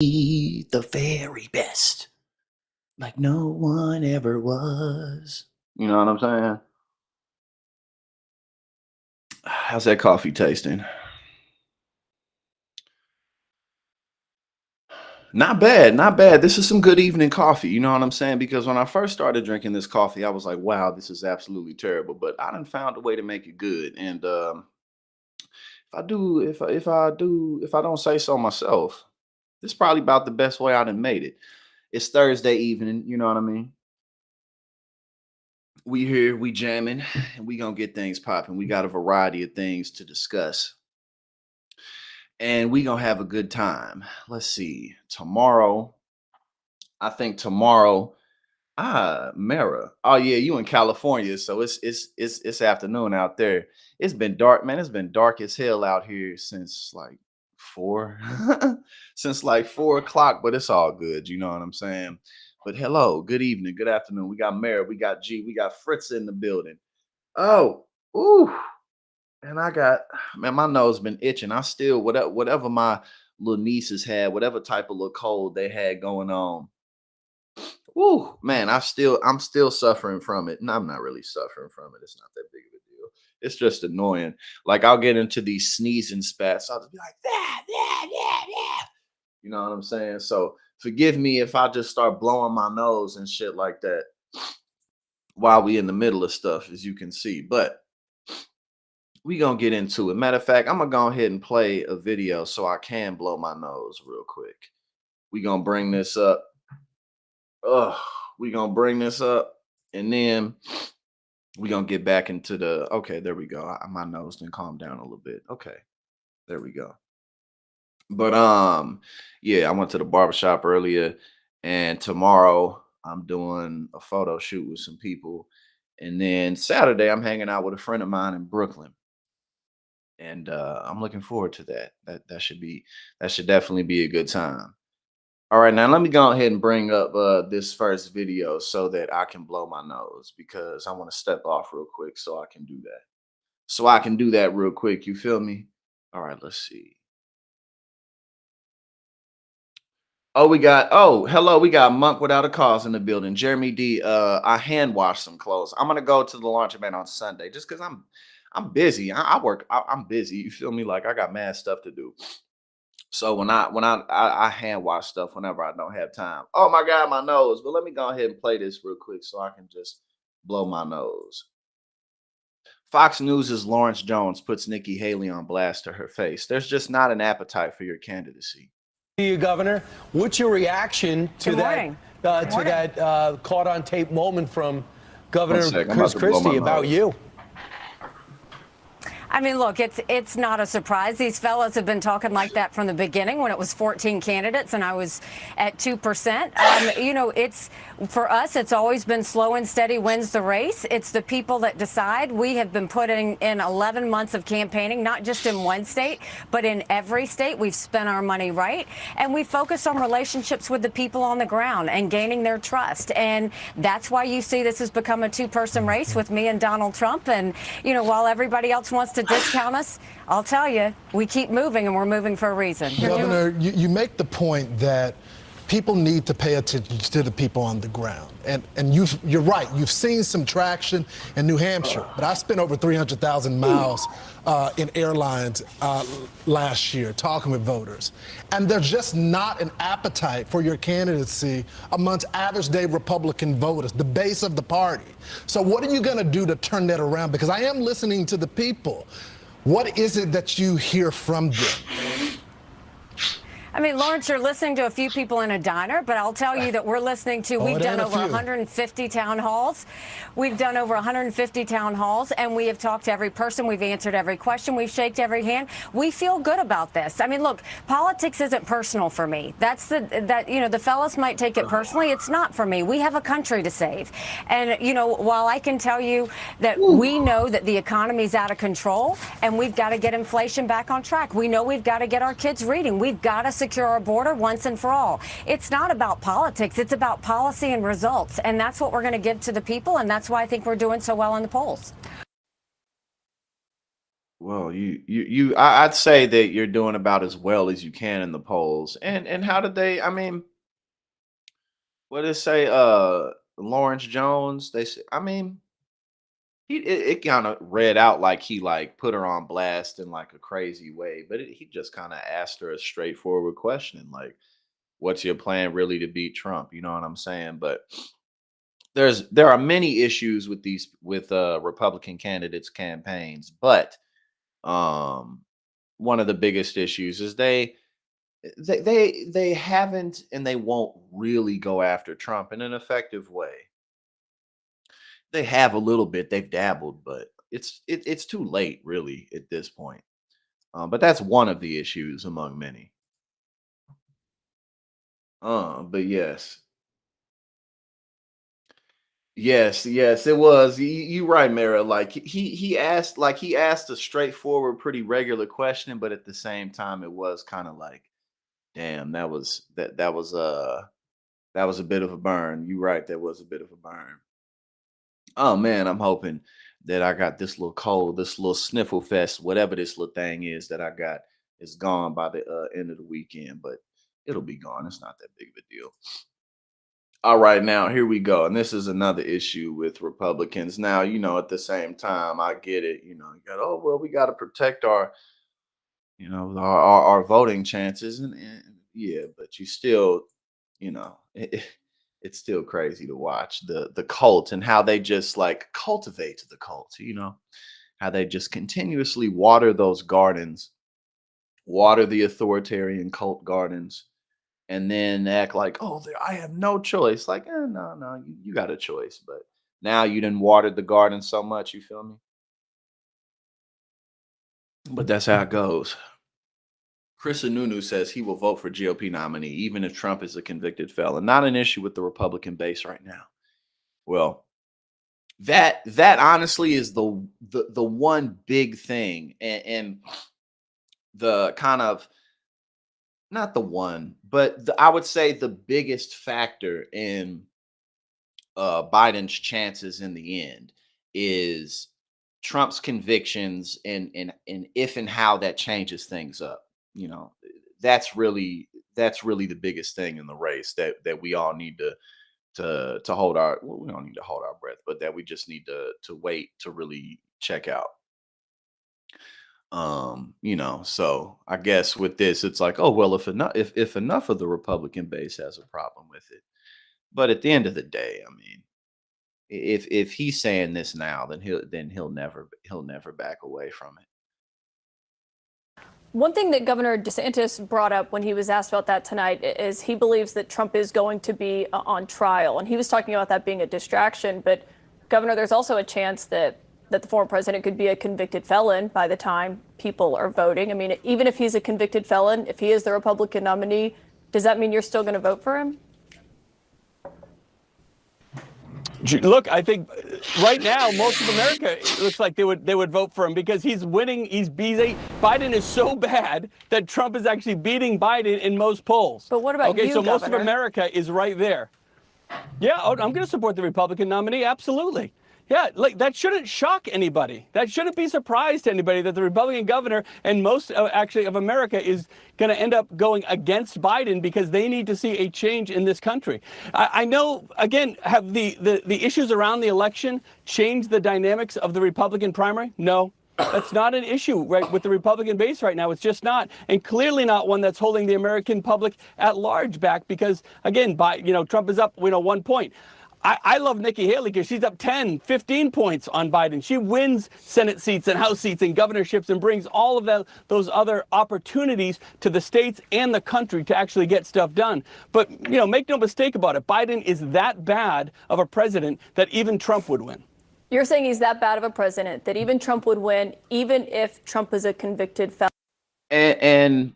the very best, like no one ever was. You know what I'm saying? How's that coffee tasting? Not bad, not bad. This is some good evening coffee. You know what I'm saying? Because when I first started drinking this coffee, I was like, "Wow, this is absolutely terrible." But I done found a way to make it good. And if I don't say so myself, this is probably about the best way I done made it. It's Thursday evening. You know what I mean? We here, we jamming, and we gonna get things popping. We got a variety of things to discuss, and we gonna have a good time. Let's see. Tomorrow, I think tomorrow. Mara. Oh yeah, you in California, so it's afternoon out there. It's been dark, man. It's been dark as hell out here since like 4, since like 4 o'clock. But it's all good. You know what I'm saying? But hello, good evening, good afternoon. We got Mara, we got G, we got Fritz in the building. Oh, ooh, and I got man, my nose been itching. I still whatever my little nieces had, whatever type of little cold they had going on. Woo, man, I'm still suffering from it. And I'm not really suffering from it. It's not that big of a deal. It's just annoying. Like I'll get into these sneezing spats. I'll just be like, that, yeah, yeah, yeah. You know what I'm saying? So forgive me if I just start blowing my nose and shit like that while we in the middle of stuff, as you can see. But we gonna get into it. Matter of fact, I'm gonna go ahead and play a video so I can blow my nose real quick. We gonna bring this up. We gonna bring this up, and then we gonna get back into the. Okay, there we go. My nose didn't calm down a little bit. Okay, there we go. But yeah, I went to the barbershop earlier, and tomorrow I'm doing a photo shoot with some people, and then Saturday I'm hanging out with a friend of mine in Brooklyn, and I'm looking forward to that. That should definitely be a good time. All right, now let me go ahead and bring up this first video so that I can blow my nose because I want to step off real quick so I can do that. So I can do that real quick. You feel me? All right, let's see. Hello, we got Monk Without a Cause in the building. Jeremy D, I hand wash some clothes. I'm gonna go to the laundromat on Sunday just because I'm busy. I work, I'm busy. You feel me? Like I got mad stuff to do. So when I hand wash stuff whenever I don't have time. Oh my God, my nose. But let me go ahead and play this real quick so I can just blow my nose. Fox News' Lawrence Jones puts Nikki Haley on blast to her face. There's just not an appetite for your candidacy. You, Governor, what's your reaction to that caught on tape moment from Governor Chris Christie about you? I mean, look, it's not a surprise. These fellows have been talking like that from the beginning when it was 14 candidates and I was at 2%. You know, for us, it's always been slow and steady wins the race. It's the people that decide. We have been putting in 11 months of campaigning, not just in one state, but in every state. We've spent our money right, and we focus on relationships with the people on the ground and gaining their trust. And that's why you see this has become a two-person race with me and Donald Trump. And, you know, while everybody else wants to discount us, I'll tell you, we keep moving, and we're moving for a reason. Governor, you make the point that people need to pay attention to the people on the ground. And you're right, you've seen some traction in New Hampshire, but I spent over 300,000 miles in airlines last year talking with voters. And there's just not an appetite for your candidacy amongst average day Republican voters, the base of the party. So what are you gonna do to turn that around? Because I am listening to the people. What is it that you hear from them? I mean, Lawrence, you're listening to a few people in a diner, but I'll tell you that we're listening to, we've done over 150 town halls. We've done over 150 town halls, and we have talked to every person. We've answered every question. We've shaken every hand. We feel good about this. I mean, look, politics isn't personal for me. You know, the fellas might take it personally. It's not for me. We have a country to save. And, you know, while I can tell you that we know that the economy's out of control and we've got to get inflation back on track. We know we've got to get our kids reading. We've got to secure our border once and for all. It's not about politics. It's about policy and results. And that's what we're going to give to the people. And that's why I think we're doing so well in the polls. Well, I'd say that you're doing about as well as you can in the polls. And how did they? I mean, what did it say? Lawrence Jones. They say. I mean, it kind of read out like he like put her on blast in like a crazy way, but he just kind of asked her a straightforward question, like, "What's your plan really to beat Trump?" You know what I'm saying? But there are many issues with these with Republican candidates' campaigns, but um, one of the biggest issues is they haven't and they won't really go after Trump in an effective way. They have a little bit, they've dabbled, but it's too late really at this point. But that's one of the issues among many. But yes. Yes, it was. You right, Mara. Like he asked a straightforward, pretty regular question, but at the same time, it was kind of like, damn, that was a bit of a burn. You right, that was a bit of a burn. Oh man, I'm hoping that I got this little cold, this little sniffle fest, whatever this little thing is that I got is gone by the end of the weekend, but it'll be gone. It's not that big of a deal. All right, now here we go. And this is another issue with Republicans. Now, at the same time, I get it. You got, oh, well, we got to protect our voting chances. And yeah, but you still, it's still crazy to watch the cult and how they just like cultivate the cult, how they just continuously water those gardens, water the authoritarian cult gardens, and then act like, oh, I have no choice. Like, no, you got a choice, but now you didn't water the garden so much. You feel me? But that's how it goes. Chris Sununu says he will vote for GOP nominee, even if Trump is a convicted felon. Not an issue with the Republican base right now. Well, that honestly is the one big thing, and the kind of not the one, but I would say the biggest factor in Biden's chances in the end is Trump's convictions and if and how that changes things up. You know, that's really the biggest thing in the race that we all need to hold our well, we don't need to hold our breath, but that we just need to wait to really check out. So I guess with this, it's like, oh well, if enough of the Republican base has a problem with it. But at the end of the day, I mean, if he's saying this now, then he'll never back away from it. One thing that Governor DeSantis brought up when he was asked about that tonight is he believes that Trump is going to be on trial. And he was talking about that being a distraction. But, Governor, there's also a chance that the former president could be a convicted felon by the time people are voting. I mean, even if he's a convicted felon, if he is the Republican nominee, does that mean you're still going to vote for him? Look, I think right now most of America, it looks like they would vote for him because he's winning. He's busy. Biden is so bad that Trump is actually beating Biden in most polls. But what about you, so Governor? Most of America is right there. Yeah, I'm going to support the Republican nominee. Absolutely. Yeah, like that shouldn't shock anybody. That shouldn't be surprise to anybody that the Republican governor and most actually of America is going to end up going against Biden because they need to see a change in this country. I know, again, have the issues around the election changed the dynamics of the Republican primary? No. That's not an issue right with the Republican base right now. It's just not, and clearly not one that's holding the American public at large back because, again, Trump is up 1 point. I love Nikki Haley because she's up 10, 15 points on Biden. She wins Senate seats and House seats and governorships and brings all of those other opportunities to the states and the country to actually get stuff done. But, make no mistake about it. Biden is that bad of a president that even Trump would win. You're saying he's that bad of a president that even Trump would win, even if Trump is a convicted felon. And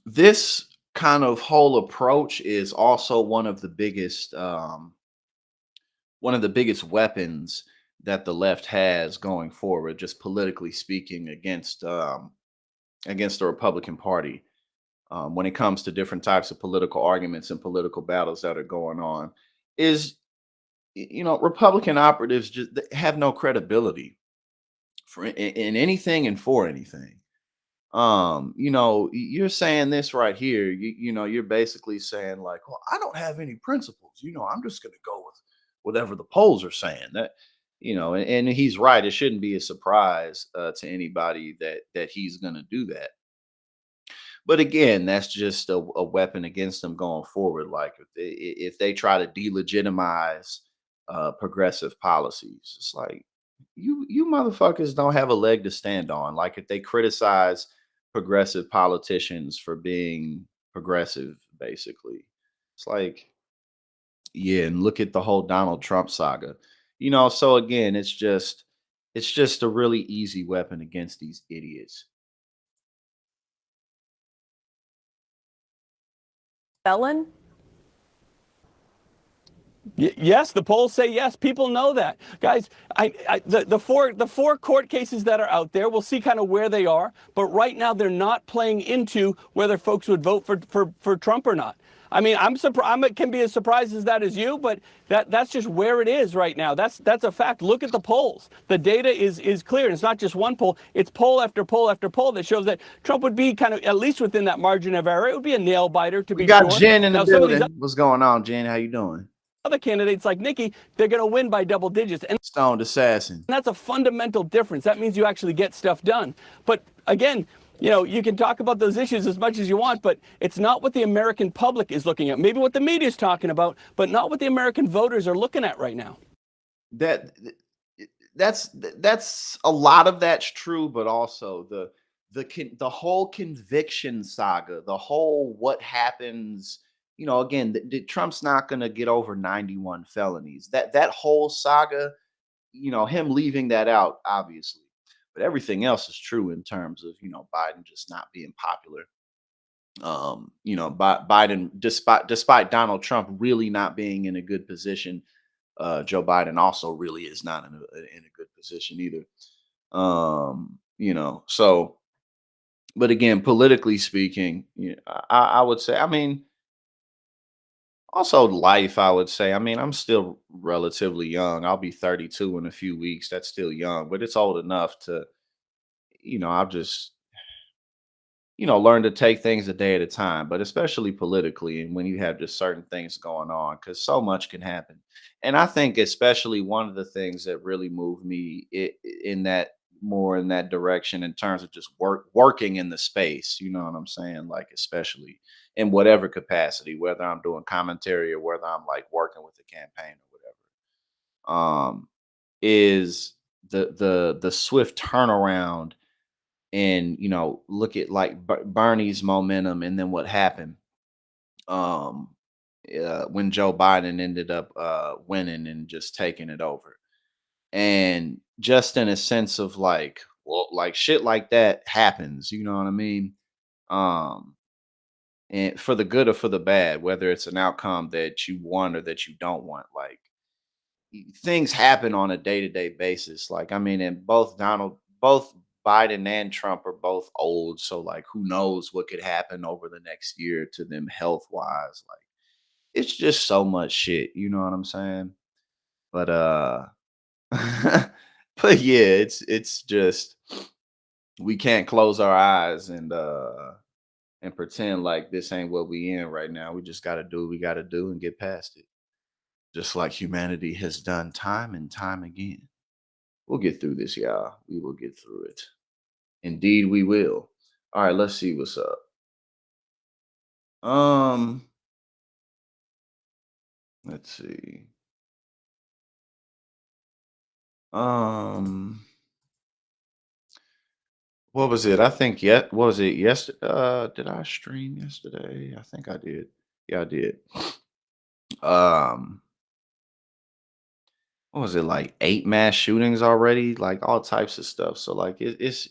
this kind of whole approach is also one of the biggest weapons that the left has going forward, just politically speaking, against the Republican Party. When it comes to different types of political arguments and political battles that are going on, is Republican operatives just have no credibility for in anything and for anything. You're saying this right here. You're basically saying like, well, I don't have any principles. I'm just going to go with whatever the polls are saying. And he's right. It shouldn't be a surprise to anybody that he's going to do that. But again, that's just a weapon against them going forward. Like if they try to delegitimize progressive policies, it's like you motherfuckers don't have a leg to stand on. Like if they criticize progressive politicians for being progressive, basically, it's like yeah. And look at the whole Donald Trump saga. So again, it's just a really easy weapon against these idiots. Felon? Yes, the polls say yes. People know that, guys. The four court cases that are out there, we'll see kind of where they are. But right now, they're not playing into whether folks would vote for Trump or not. I mean, I'm surprised. It can be as surprised as that as you, but that's just where it is right now. That's a fact. Look at the polls. The data is clear. And it's not just one poll. It's poll after poll after poll that shows that Trump would be kind of at least within that margin of error. It would be a nail biter to We be got sure. Jen in the Now, some of these building. What's going on, Jen? How you doing? other candidates like Nikki, they're going to win by double digits. And Stoned assassin. that's a fundamental difference. That means you actually get stuff done. But again, you can talk about those issues as much as you want, but it's not what the American public is looking at. Maybe what the media is talking about, but not what the American voters are looking at right now. That's a lot of that's true, but also the whole conviction saga, the whole what happens. Again, Trump's not going to get over 91 felonies. That whole saga, him leaving that out, obviously, but everything else is true in terms of Biden just not being popular. Biden, despite Donald Trump really not being in a good position, Joe Biden also really is not in a good position either. So, but again, politically speaking, I would say, I mean, also life, I would say. I mean, I'm still relatively young. I'll be 32 in a few weeks. That's still young, but it's old enough to, I'll just learn to take things a day at a time, but especially politically and when you have just certain things going on, because so much can happen. And I think especially one of the things that really moved me in that more in that direction in terms of just working in the space, you know what I'm saying? Like especially in whatever capacity, whether I'm doing commentary or whether I'm like working with the campaign or whatever, is the swift turnaround and look at like Bernie's momentum and then what happened um when Joe Biden ended up winning and just taking it over, and just in a sense of like, well, like shit like that happens, you know what I mean? um and for the good or for the bad, whether it's an outcome that you want or that you don't want, like things happen on a day-to-day basis. Like, I mean, and both Biden and Trump are both old, so like who knows what could happen over the next year to them health wise. Like it's just so much shit, you know what I'm saying? But but yeah, it's just we can't close our eyes and pretend like this ain't what we in right now. We just gotta do what we gotta do and get past it. Just like humanity has done time and time again. We'll get through this, y'all. We will get through it. Indeed, we will. All right, let's see what's up. Um, let's see. Um, what was it? I think yet what was it? Yes, did I stream yesterday? I think I did. Yeah, I did. Um, what was it like 8 mass shootings already? Like all types of stuff. So like it's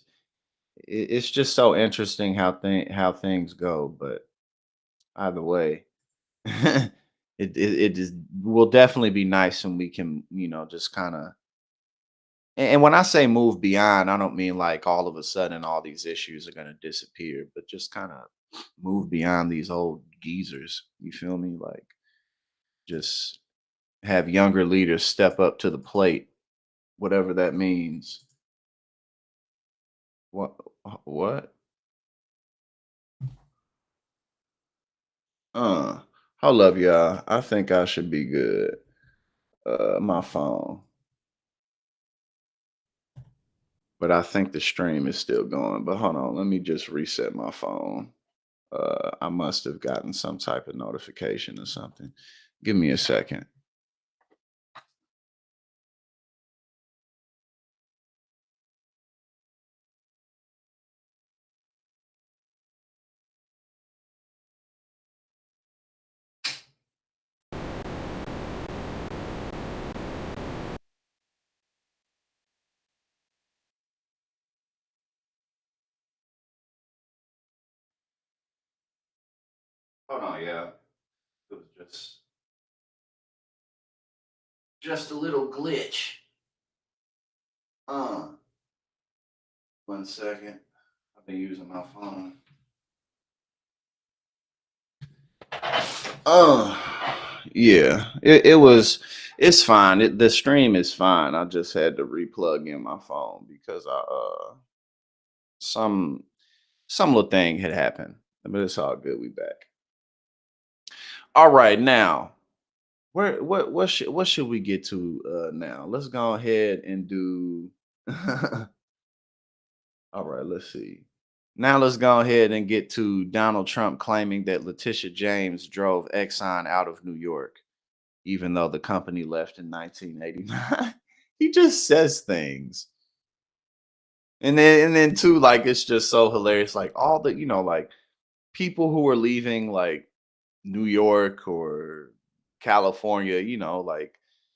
just so interesting how things go. But either way, it just will definitely be nice when we can, just kind of. And when I say move beyond, I don't mean like all of a sudden all these issues are gonna disappear, but just kind of move beyond these old geezers. You feel me? Like just have younger leaders step up to the plate, whatever that means. What? What? Hold up, y'all. I think I should be good. My phone. But I think the stream is still going. But hold on, let me just reset my phone. I must have gotten some type of notification or something. Give me a second. Hold on, yeah. It was just a little glitch. 1 second. I've been using my phone. Uh yeah. It's fine. The stream is fine. I just had to replug in my phone because I some little thing had happened. But it's all good. We back. All right, now. What should we get to now? Let's go ahead and do all right, let's see. Now let's go ahead and get to Donald Trump claiming that Letitia James drove Exxon out of New York, even though the company left in 1989. He just says things. And then too, like it's just so hilarious. Like all the, like people who are leaving like New York or California, like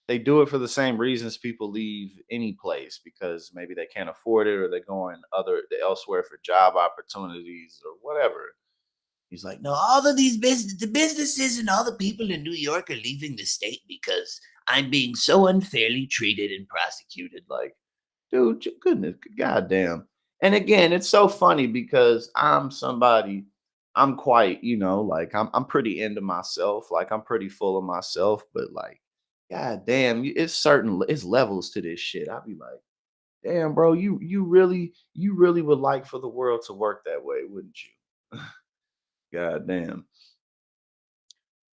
they do it for the same reasons people leave any place because maybe they can't afford it or they're going elsewhere for job opportunities or whatever. He's like, no, all of the businesses and all the people in New York are leaving the state because I'm being so unfairly treated and prosecuted. Like, dude, goodness, goddamn. And again, it's so funny because I'm quite, like I'm pretty into myself. Like I'm pretty full of myself, but like, god damn, it's levels to this shit. I'd be like, damn, bro, you really would like for the world to work that way, wouldn't you? God damn.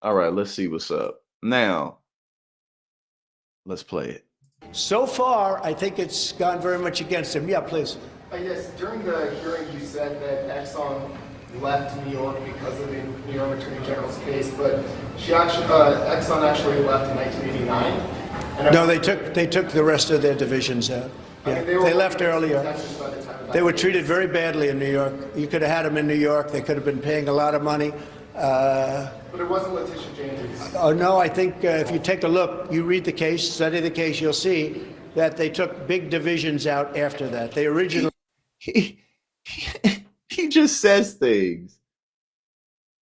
All right, let's see what's up. Now, let's play it. So far, I think it's gone very much against him. Yeah, please. Yes, during the hearing, you said that Exxon left New York because of the New York Attorney General's case, but Exxon actually left in 1989. No, they took the rest of their divisions out. Yeah, they left earlier. They were treated very badly in New York. You could have had them in New York. They could have been paying a lot of money. But it wasn't Letitia James. Oh, no, I think if you take a look, you read the case, study the case, you'll see that they took big divisions out after that. They originally... He just says things.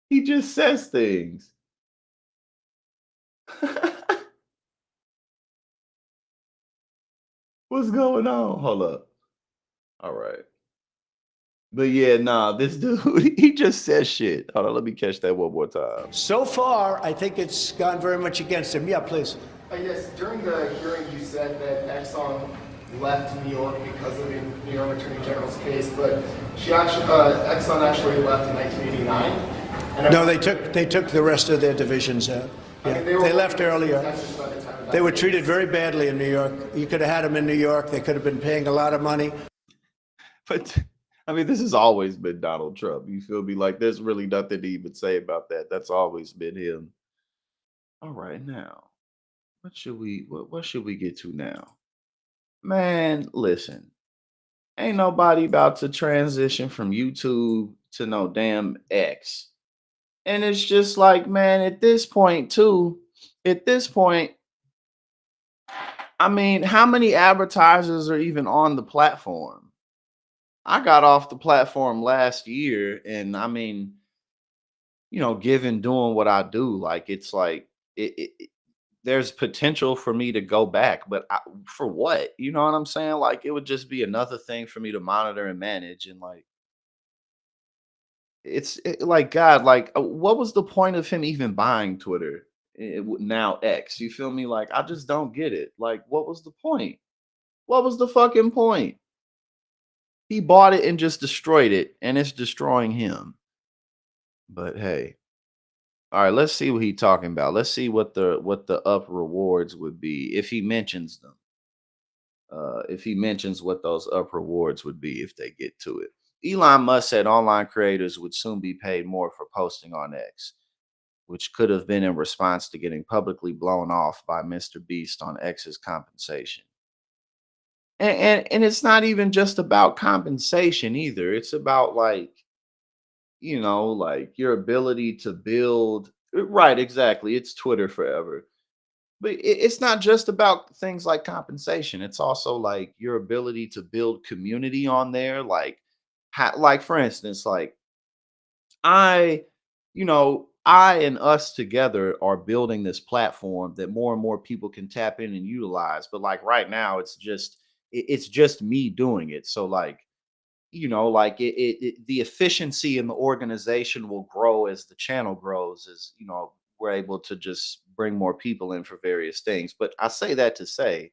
He just says things. What's going on? Hold up. All right. But yeah, nah, this dude, he just says shit. Hold on, let me catch that one more time. So far, I think it's gone very much against him. Yeah, please. Yes, during the hearing, you said that Exxon left New York because of the New York Attorney General's case, but Exxon actually left in 1989. No, they took the rest of their divisions out. Yeah, they left earlier. They were treated very badly in New York. You could have had them in New York. They could have been paying a lot of money. But I mean, this has always been Donald Trump. You feel me? Like there's really nothing to even say about that. That's always been him. All right, now. What should we get to now? Man, listen. Ain't nobody about to transition from YouTube to no damn X. And it's just like, man, at this point, I mean, how many advertisers are even on the platform? I got off the platform last year, and I mean, given doing what I do, like it's like there's potential for me to go back, but for what? You know what I'm saying? Like it would just be another thing for me to monitor and manage, and like like God, like what was the point of him even buying Twitter? Now X, you feel me? Like I just don't get it. Like, what was the point? What was the fucking point? He bought it and just destroyed it, and it's destroying him. But hey, all right, let's see what he's talking about. Let's see what the up rewards would be if he mentions them. If he mentions what those up rewards would be if they get to it. Elon Musk said online creators would soon be paid more for posting on X, which could have been in response to getting publicly blown off by Mr. Beast on X's compensation. And it's not even just about compensation either. It's about like, like your ability to build. Right, exactly. It's Twitter forever. But it's not just about things like compensation. It's also like your ability to build community on there. Like for instance, like I, I and us together are building this platform that more and more people can tap in and utilize. But like right now, it's just me doing it. So like, like the efficiency in the organization will grow as the channel grows, as we're able to just bring more people in for various things. But I say that to say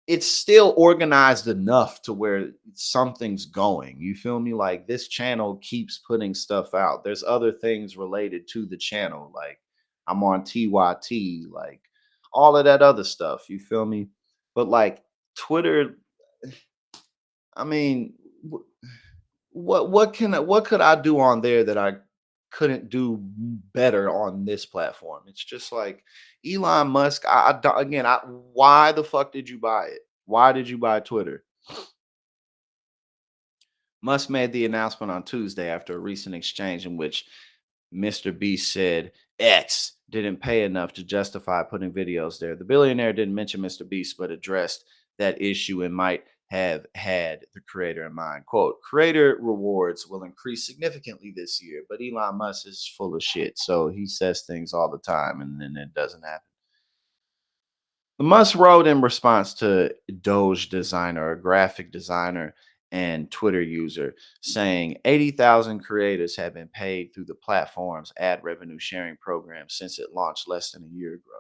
it's still organized enough to where something's going. You feel me? Like this channel keeps putting stuff out. There's other things related to the channel. Like I'm on TYT, like all of that other stuff. You feel me? But like Twitter, I mean, what could I do on there that I couldn't do better on this platform? It's just like Elon Musk. Again, why the fuck did you buy it? Why did you buy Twitter? Musk made the announcement on Tuesday after a recent exchange in which Mr. Beast said X didn't pay enough to justify putting videos there. The billionaire didn't mention Mr. Beast, but addressed that issue and might have had the creator in mind. Quote, creator rewards will increase significantly this year, but Elon Musk is full of shit. So he says things all the time and then it doesn't happen. Musk wrote in response to Doge designer, a graphic designer, and Twitter user, saying 80,000 creators have been paid through the platform's ad revenue sharing program since it launched less than a year ago.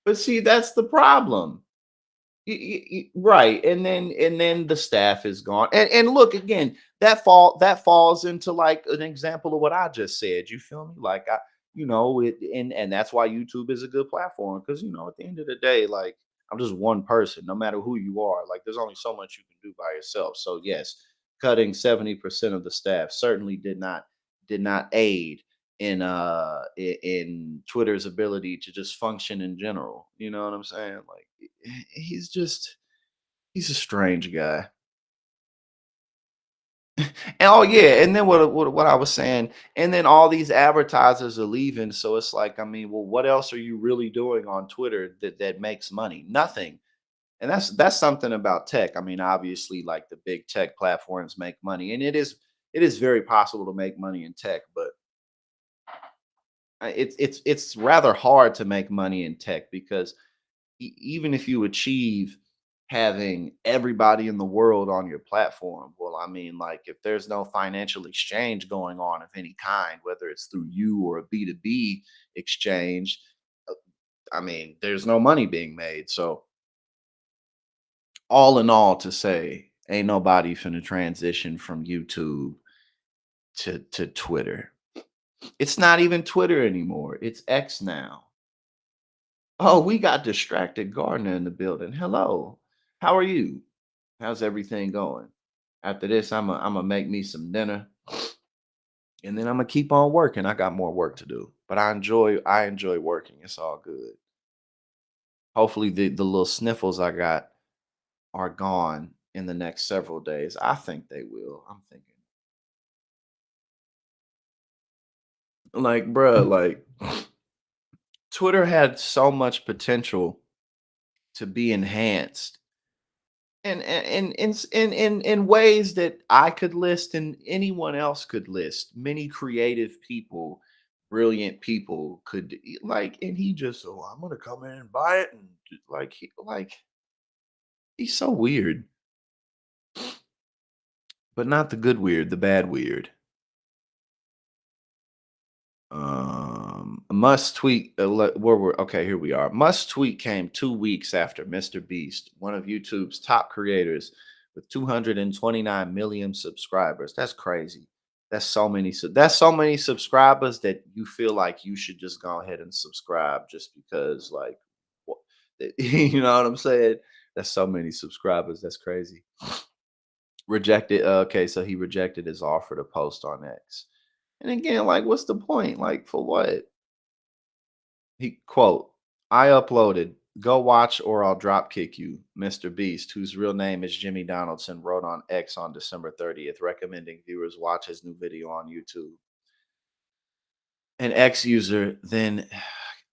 But see, that's the problem. Right, and then the staff is gone. And look again, that falls into like an example of what I just said. You feel me? Like and that's why YouTube is a good platform because at the end of the day, like I'm just one person. No matter who you are, like there's only so much you can do by yourself. So yes, cutting 70% of the staff certainly did not aid in Twitter's ability to just function in general. You know what I'm saying? Like he's a strange guy. And oh yeah, and then what I was saying, and then all these advertisers are leaving. So it's like, I mean, well, what else are you really doing on Twitter that makes money? Nothing. And that's something about tech. I mean, obviously, like the big tech platforms make money, and it is very possible to make money in tech, but it's rather hard to make money in tech because even if you achieve having everybody in the world on your platform, well, I mean, like if there's no financial exchange going on of any kind, whether it's through you or a B2B exchange, I mean, there's no money being made. So all in all, to say, ain't nobody finna transition from YouTube to Twitter. It's not even Twitter anymore. It's X now. Oh, we got distracted Gardner in the building. Hello. How are you? How's everything going? After this, I'm gonna make me some dinner and then I'm gonna keep on working. I got more work to do, but I enjoy working. It's all good. Hopefully the little sniffles I got are gone in the next several days. I think they will. I'm thinking. Like, bruh, like Twitter had so much potential to be enhanced in ways that I could list and anyone else could list. Many creative people, brilliant people like, and he just, oh, I'm gonna come in and buy it, and he's so weird, but not the good weird, the bad weird. Must tweet. Where we're okay. Here we are. Must tweet came 2 weeks after Mr. Beast, one of YouTube's top creators, with 229 million subscribers. That's crazy. That's so many subscribers that you feel like you should just go ahead and subscribe just because, like, you know what I'm saying? That's so many subscribers. That's crazy. Rejected. Okay, so he rejected his offer to post on X. And again, like, what's the point? Like, for what? He quote, I uploaded. Go watch or I'll drop kick you. Mr. Beast, whose real name is Jimmy Donaldson, wrote on X on December 30th, recommending viewers watch his new video on YouTube. An X user then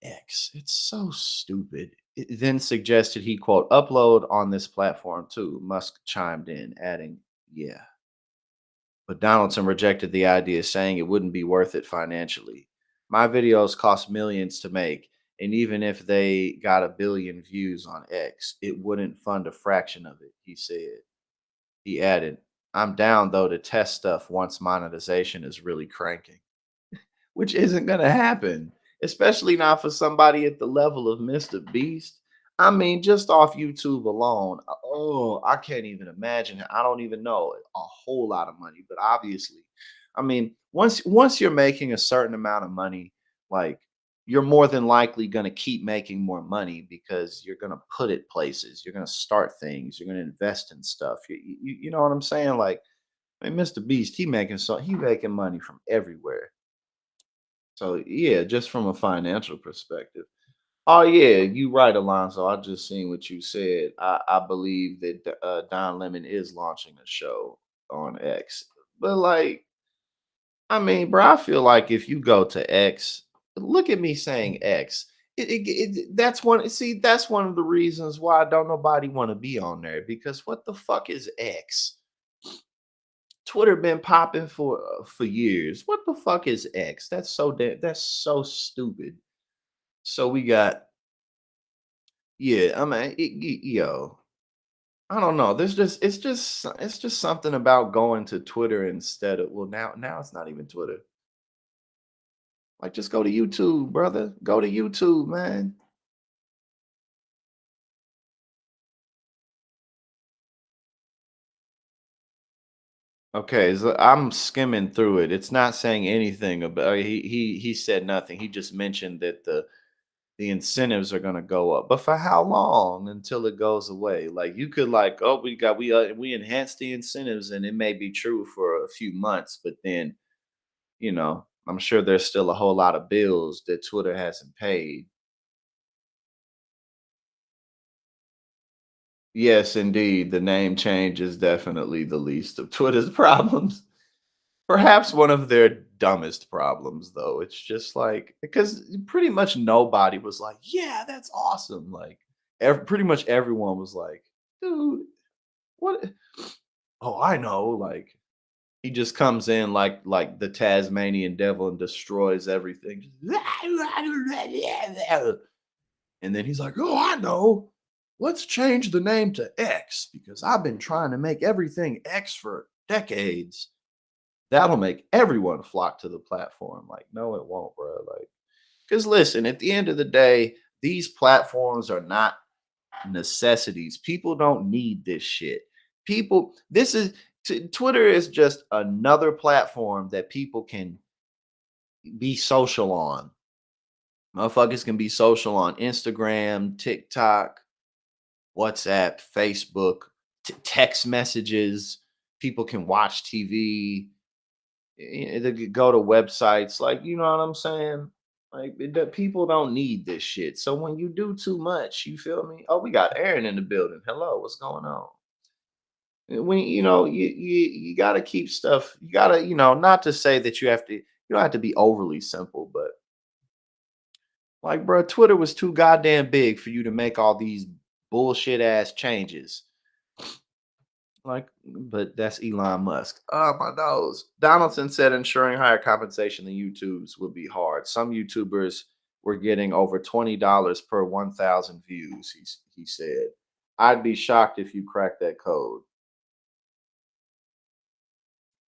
X, it's so stupid. It then suggested he quote upload on this platform too. Musk chimed in, adding, yeah. But Donaldson rejected the idea, saying it wouldn't be worth it financially. My videos cost millions to make, and even if they got a billion views on X, it wouldn't fund a fraction of it, he said. He added, I'm down though to test stuff once monetization is really cranking, which isn't going to happen, especially not for somebody at the level of Mr. Beast. I mean, just off YouTube alone, oh, I can't even imagine. I don't even know a whole lot of money, but obviously, I mean, once you're making a certain amount of money, like you're more than likely going to keep making more money because you're going to put it places, you're going to start things, you're going to invest in stuff. You know what I'm saying? Like, I mean, Mr. Beast, he making money from everywhere. So yeah, just from a financial perspective. Oh yeah, you right, Alonzo. I just seen what you said. I believe that Don Lemon is launching a show on X. But like, I mean, bro, I feel like if you go to X, look at me saying X. That's one. See, that's one of the reasons why don't nobody want to be on there because what the fuck is X? Twitter been popping for years. What the fuck is X? That's so stupid. So we got yeah, I mean yo, I don't know. It's just something about going to Twitter instead of well now it's not even Twitter. Like just go to YouTube, brother. Go to YouTube, man. Okay, so I'm skimming through it. It's not saying anything about he said nothing. He just mentioned that the incentives are going to go up, but for how long until it goes away? Like you could like oh we enhanced the incentives and it may be true for a few months, but then I'm sure there's still a whole lot of bills that Twitter hasn't paid. Yes, indeed, the name change is definitely the least of Twitter's problems. Perhaps one of their dumbest problems, though. It's just like because pretty much nobody was like, "Yeah, that's awesome." Like, pretty much everyone was like, "Dude, what?" Oh, I know. Like, he just comes in like the Tasmanian devil and destroys everything. And then he's like, "Oh, I know. Let's change the name to X because I've been trying to make everything X for decades." That'll make everyone flock to the platform. Like, no, it won't, bro. Like, because listen, at the end of the day, these platforms are not necessities. People don't need this shit. Twitter is just another platform that people can be social on. Motherfuckers can be social on Instagram, TikTok, WhatsApp, Facebook, text messages. People can watch TV. They could go to websites, like you know what I'm saying. Like people don't need this shit. So when you do too much, you feel me? Oh, we got Aaron in the building. Hello, what's going on? When you got to keep stuff. You got to not to say that you don't have to be overly simple, but like, bro, Twitter was too goddamn big for you to make all these bullshit ass changes. Like, but that's Elon Musk. Oh, my nose. Donaldson said ensuring higher compensation than YouTube's would be hard. Some YouTubers were getting over $20 per 1,000 views, he said. I'd be shocked if you cracked that code.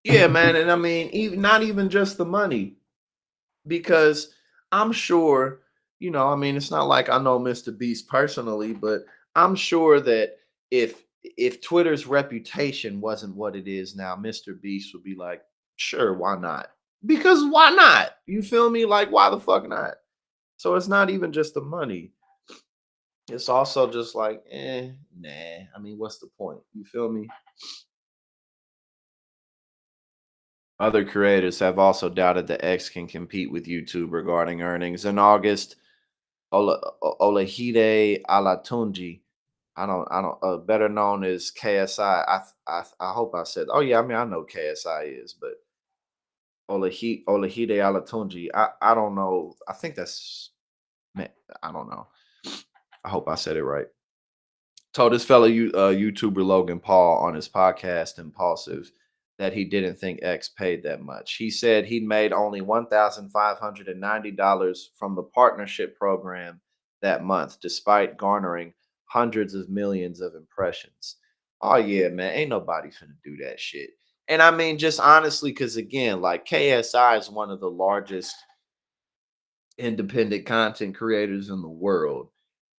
Yeah, man. And I mean, not even just the money, because I'm sure, I mean, it's not like I know Mr. Beast personally, but I'm sure that if if Twitter's reputation wasn't what it is now, Mr. Beast would be like, sure, why not? Because why not? You feel me? Like, why the fuck not? So it's not even just the money. It's also just like, nah. I mean, what's the point? You feel me? Other creators have also doubted that X can compete with YouTube regarding earnings. In August, Olahide Alatunji, better known as KSI. I hope I said. Oh yeah, I mean I know KSI is, but Olahide Alatunji. I don't know. I think that's. I don't know. I hope I said it right. Told his fellow YouTuber Logan Paul on his podcast Impulsive that he didn't think X paid that much. He said he'd made only $1,590 from the partnership program that month, despite garnering hundreds of millions of impressions. Oh yeah, man, ain't nobody finna do that shit. And I mean, just honestly, because again, like KSI is one of the largest independent content creators in the world.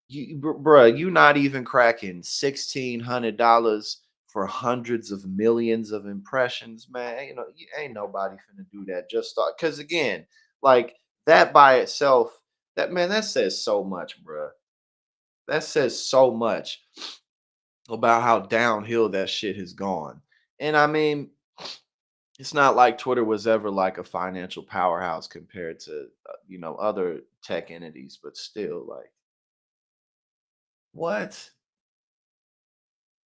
Bruh, you not even cracking $1,600 for hundreds of millions of impressions, man. You know, ain't nobody finna do that. Just start, because again, like that by itself, that says so much, bruh. That says so much about how downhill that shit has gone. And I mean, it's not like Twitter was ever like a financial powerhouse compared to other tech entities, but still, like, what?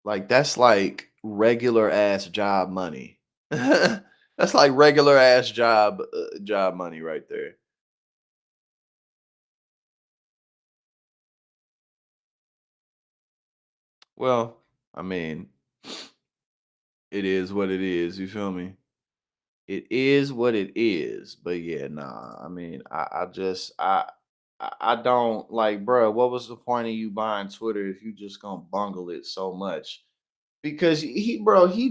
Like that's like regular ass job money. That's like regular ass job money right there. Well, I mean, it is what it is. You feel me? It is what it is. But yeah, nah. I mean, I don't like, bro. What was the point of you buying Twitter if you just gonna bungle it so much? Because he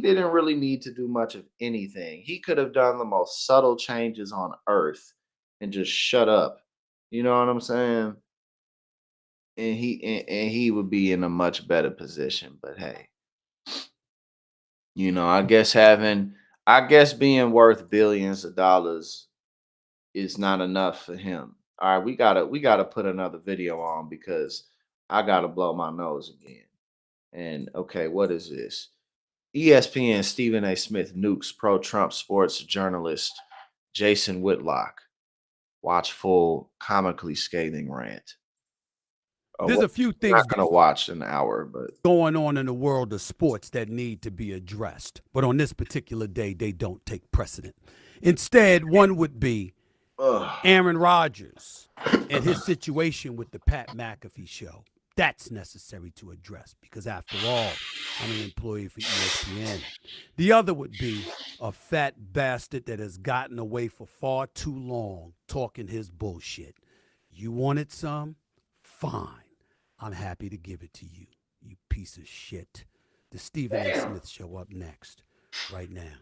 didn't really need to do much of anything. He could have done the most subtle changes on earth and just shut up. You know what I'm saying? And he would be in a much better position. But hey, I guess being worth billions of dollars is not enough for him. All right, we gotta put another video on because I gotta blow my nose again. And okay, what is this? ESPN Stephen A. Smith nukes pro-Trump sports journalist Jason Whitlock. Watch full comically scathing rant. There's a few I'm things not gonna watch an hour, but going on in the world of sports that need to be addressed. But on this particular day, they don't take precedent. Instead, one would be Aaron Rodgers and his situation with the Pat McAfee show. That's necessary to address because, after all, I'm an employee for ESPN. The other would be a fat bastard that has gotten away for far too long talking his bullshit. You wanted some? Fine. I'm happy to give it to you, you piece of shit. The Stephen A. Smith Show up next, right now.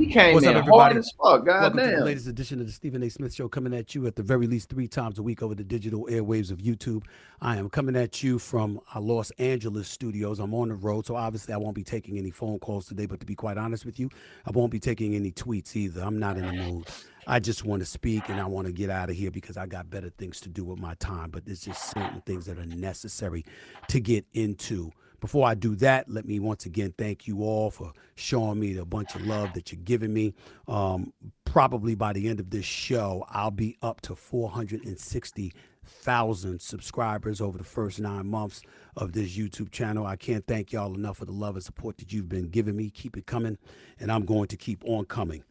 he came What's in up, everybody? hard as fuck. Welcome to the Goddamn. latest edition of the Stephen A. Smith Show, coming at you at the very least 3 times a week over the digital airwaves of YouTube. I am coming at you from our Los Angeles studios. I'm on the road, so obviously I won't be taking any phone calls today, but to be quite honest with you, I won't be taking any tweets either. I'm not in the mood. I just want to speak and I want to get out of here because I got better things to do with my time, but there's just certain things that are necessary to get into. Before I do that, let me once again thank you all for showing me the bunch of love that you're giving me. Probably by the end of this show, I'll be up to 460,000 subscribers over the first 9 months of this YouTube channel. I can't thank y'all enough for the love and support that you've been giving me. Keep it coming, and I'm going to keep on coming.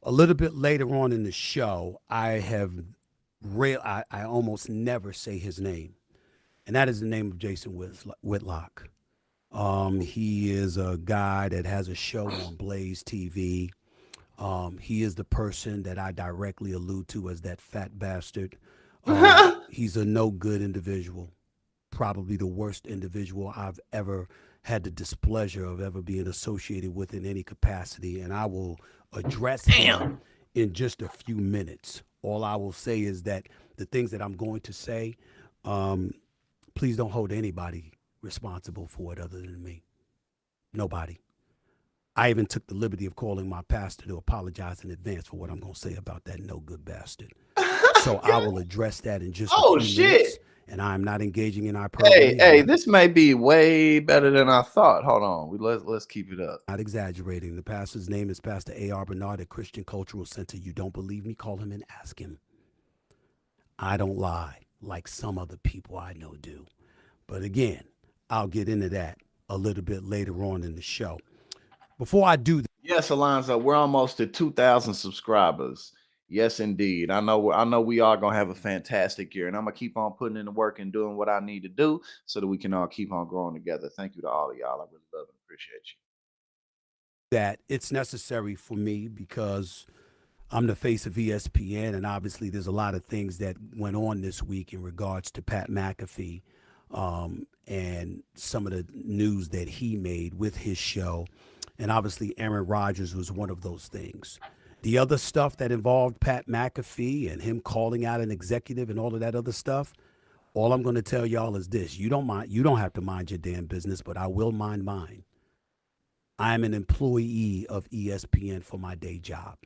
A little bit later on in the show, I almost never say his name, and that is the name of Jason Whitlock. He is a guy that has a show on Blaze TV. He is the person that I directly allude to as that fat bastard. He's a no good individual. probably the worst individual I've ever had the displeasure of ever being associated with in any capacity, and I will address him in just a few minutes. All I will say is that the things that I'm going to say, please don't hold anybody responsible for it other than me. Nobody. I even took the liberty of calling my pastor to apologize in advance for what I'm going to say about that no good bastard. So I will address that in just a few minutes. And I'm not engaging in hyperbole. Hey, this may be way better than I thought. Hold on. Let's keep it up. Not exaggerating. The pastor's name is Pastor A.R. Bernard at Christian Cultural Center. You don't believe me? Call him and ask him. I don't lie like some other people I know do. But again, I'll get into that a little bit later on in the show. Before I do that. Yes, Alonzo, we're almost at 2,000 subscribers. Yes, indeed. I know we are going to have a fantastic year, and I'm going to keep on putting in the work and doing what I need to do so that we can all keep on growing together. Thank you to all of y'all. I really love and appreciate you. That it's necessary for me because I'm the face of ESPN, and obviously there's a lot of things that went on this week in regards to Pat McAfee and some of the news that he made with his show. And obviously Aaron Rodgers was one of those things. The other stuff that involved Pat McAfee and him calling out an executive and all of that other stuff, all I'm going to tell y'all is this. You don't have to mind your damn business, but I will mind mine. I'm an employee of ESPN for my day job.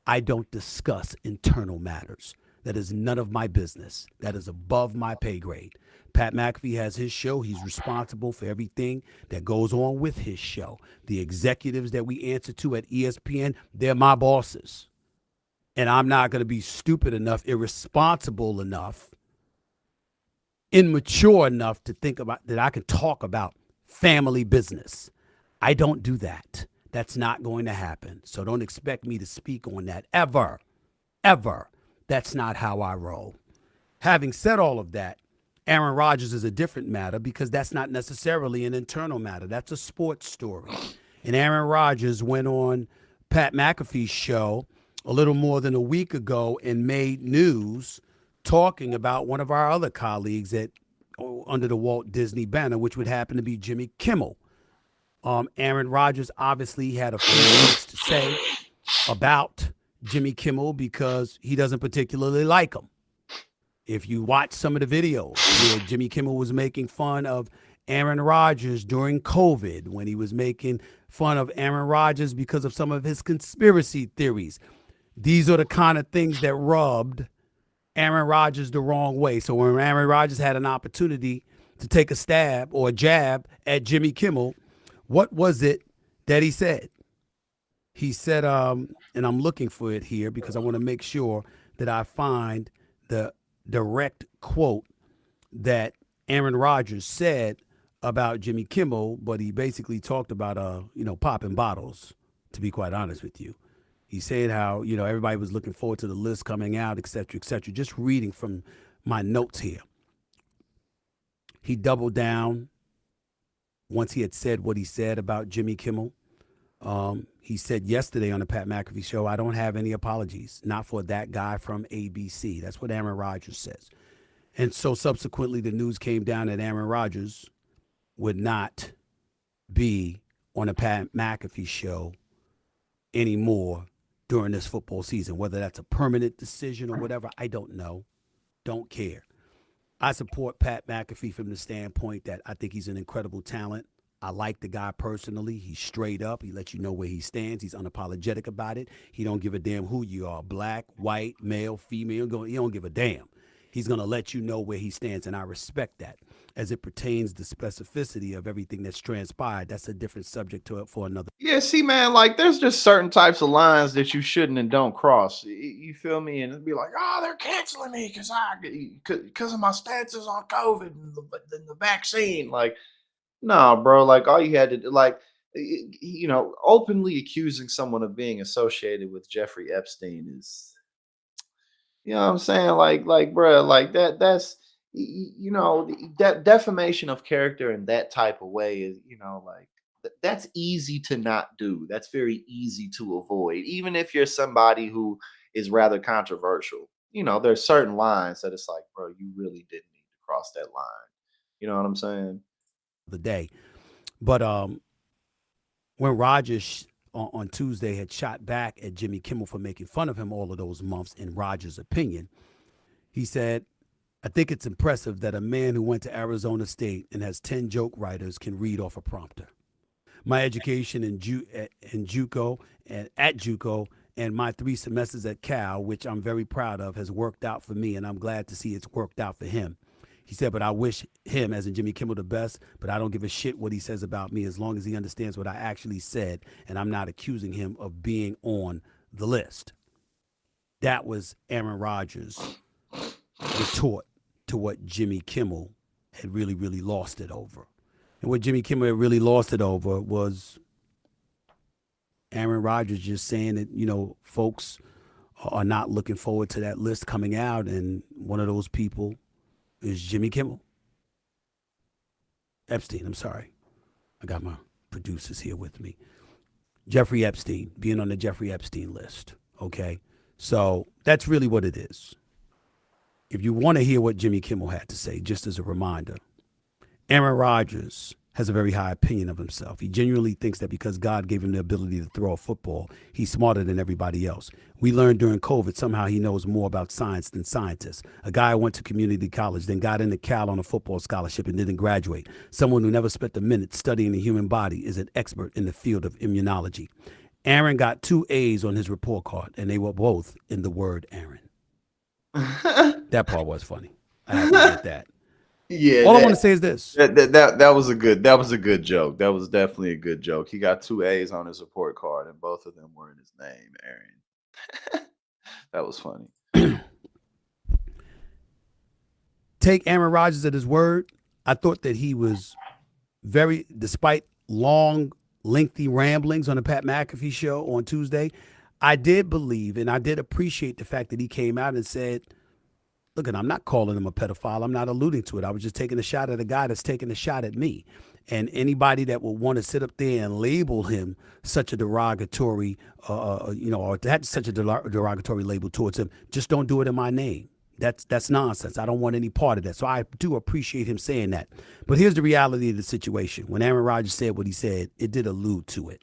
I don't discuss internal matters. That is none of my business. That is above my pay grade. Pat McAfee has his show. He's responsible for everything that goes on with his show. The executives that we answer to at ESPN, they're my bosses. And I'm not going to be stupid enough, irresponsible enough, immature enough to think about that I can talk about family business. I don't do that. That's not going to happen. So don't expect me to speak on that ever, ever. That's not how I roll. Having said all of that, Aaron Rodgers is a different matter because that's not necessarily an internal matter. That's a sports story. And Aaron Rodgers went on Pat McAfee's show a little more than a week ago and made news talking about one of our other colleagues under the Walt Disney banner, which would happen to be Jimmy Kimmel. Aaron Rodgers obviously had a few things to say about Jimmy Kimmel because he doesn't particularly like him. If you watch some of the videos where Jimmy Kimmel was making fun of Aaron Rodgers during COVID, when he was making fun of Aaron Rodgers because of some of his conspiracy theories, these are the kind of things that rubbed Aaron Rodgers the wrong way. So when Aaron Rodgers had an opportunity to take a stab or a jab at Jimmy Kimmel, what was it that he said? He said, and I'm looking for it here because I want to make sure that I find the direct quote that Aaron Rodgers said about Jimmy Kimmel, but he basically talked about, popping bottles, to be quite honest with you. He said how, everybody was looking forward to the list coming out, et cetera, et cetera. Just reading from my notes here. He doubled down once he had said what he said about Jimmy Kimmel. He said yesterday on the Pat McAfee show, I don't have any apologies, not for that guy from ABC. That's what Aaron Rodgers says. And so subsequently, the news came down that Aaron Rodgers would not be on the Pat McAfee show anymore during this football season. Whether that's a permanent decision or whatever, I don't know. Don't care. I support Pat McAfee from the standpoint that I think he's an incredible talent. I like the guy personally. He's straight up. He lets you know where he stands. He's unapologetic about it. He don't give a damn who you are, black, white, male, female. He don't give a damn. He's going to let you know where he stands, and I respect that. As it pertains to specificity of everything that's transpired, that's a different subject for another. Yeah, see, man, like there's just certain types of lines that you shouldn't and don't cross. You feel me? And it'd be like, oh, they're canceling me because of my stances on COVID and the vaccine. Like, no, bro. Like all you had to do, openly accusing someone of being associated with Jeffrey Epstein is. You know what I'm saying? Like, bro, like that's, that defamation of character in that type of way is, that's easy to not do. That's very easy to avoid. Even if you're somebody who is rather controversial, there's certain lines that it's like, bro, you really didn't need to cross that line. You know what I'm saying? The day. But when Rogers on Tuesday had shot back at Jimmy Kimmel for making fun of him all of those months, in Rogers' opinion, he said, I think it's impressive that a man who went to Arizona State and has 10 joke writers can read off a prompter. My education in JUCO and at JUCO and my 3 semesters at Cal, which I'm very proud of, has worked out for me, and I'm glad to see it's worked out for him. He said, but I wish him, as in Jimmy Kimmel, the best, but I don't give a shit what he says about me as long as he understands what I actually said, and I'm not accusing him of being on the list. That was Aaron Rodgers' retort to what Jimmy Kimmel had really, really lost it over. And what Jimmy Kimmel had really lost it over was Aaron Rodgers just saying that, you know, folks are not looking forward to that list coming out, and one of those people is Jimmy Kimmel. Epstein, I'm sorry. I got my producers here with me. Jeffrey Epstein, being on the Jeffrey Epstein list, okay? So that's really what it is. If you want to hear what Jimmy Kimmel had to say, just as a reminder, Aaron Rodgers has a very high opinion of himself. He genuinely thinks that because God gave him the ability to throw a football, he's smarter than everybody else. We learned during COVID somehow he knows more about science than scientists. A guy who went to community college, then got into Cal on a football scholarship and didn't graduate. Someone who never spent a minute studying the human body is an expert in the field of immunology. Aaron got 2 A's on his report card, and they were both in the word Aaron. That part was funny. I have to get that. Yeah. All I want to say is this. That was a good joke. That was definitely a good joke. He got 2 A's on his report card, and both of them were in his name, Aaron. That was funny. Take Aaron Rodgers at his word. I thought that he was despite long, lengthy ramblings on the Pat McAfee show on Tuesday, I did believe and I did appreciate the fact that he came out and said, look, I'm not calling him a pedophile. I'm not alluding to it. I was just taking a shot at a guy that's taking a shot at me. And anybody that would want to sit up there and label him such a derogatory, or had such a derogatory label towards him, just don't do it in my name. That's nonsense. I don't want any part of that. So I do appreciate him saying that. But here's the reality of the situation. When Aaron Rodgers said what he said, it did allude to it.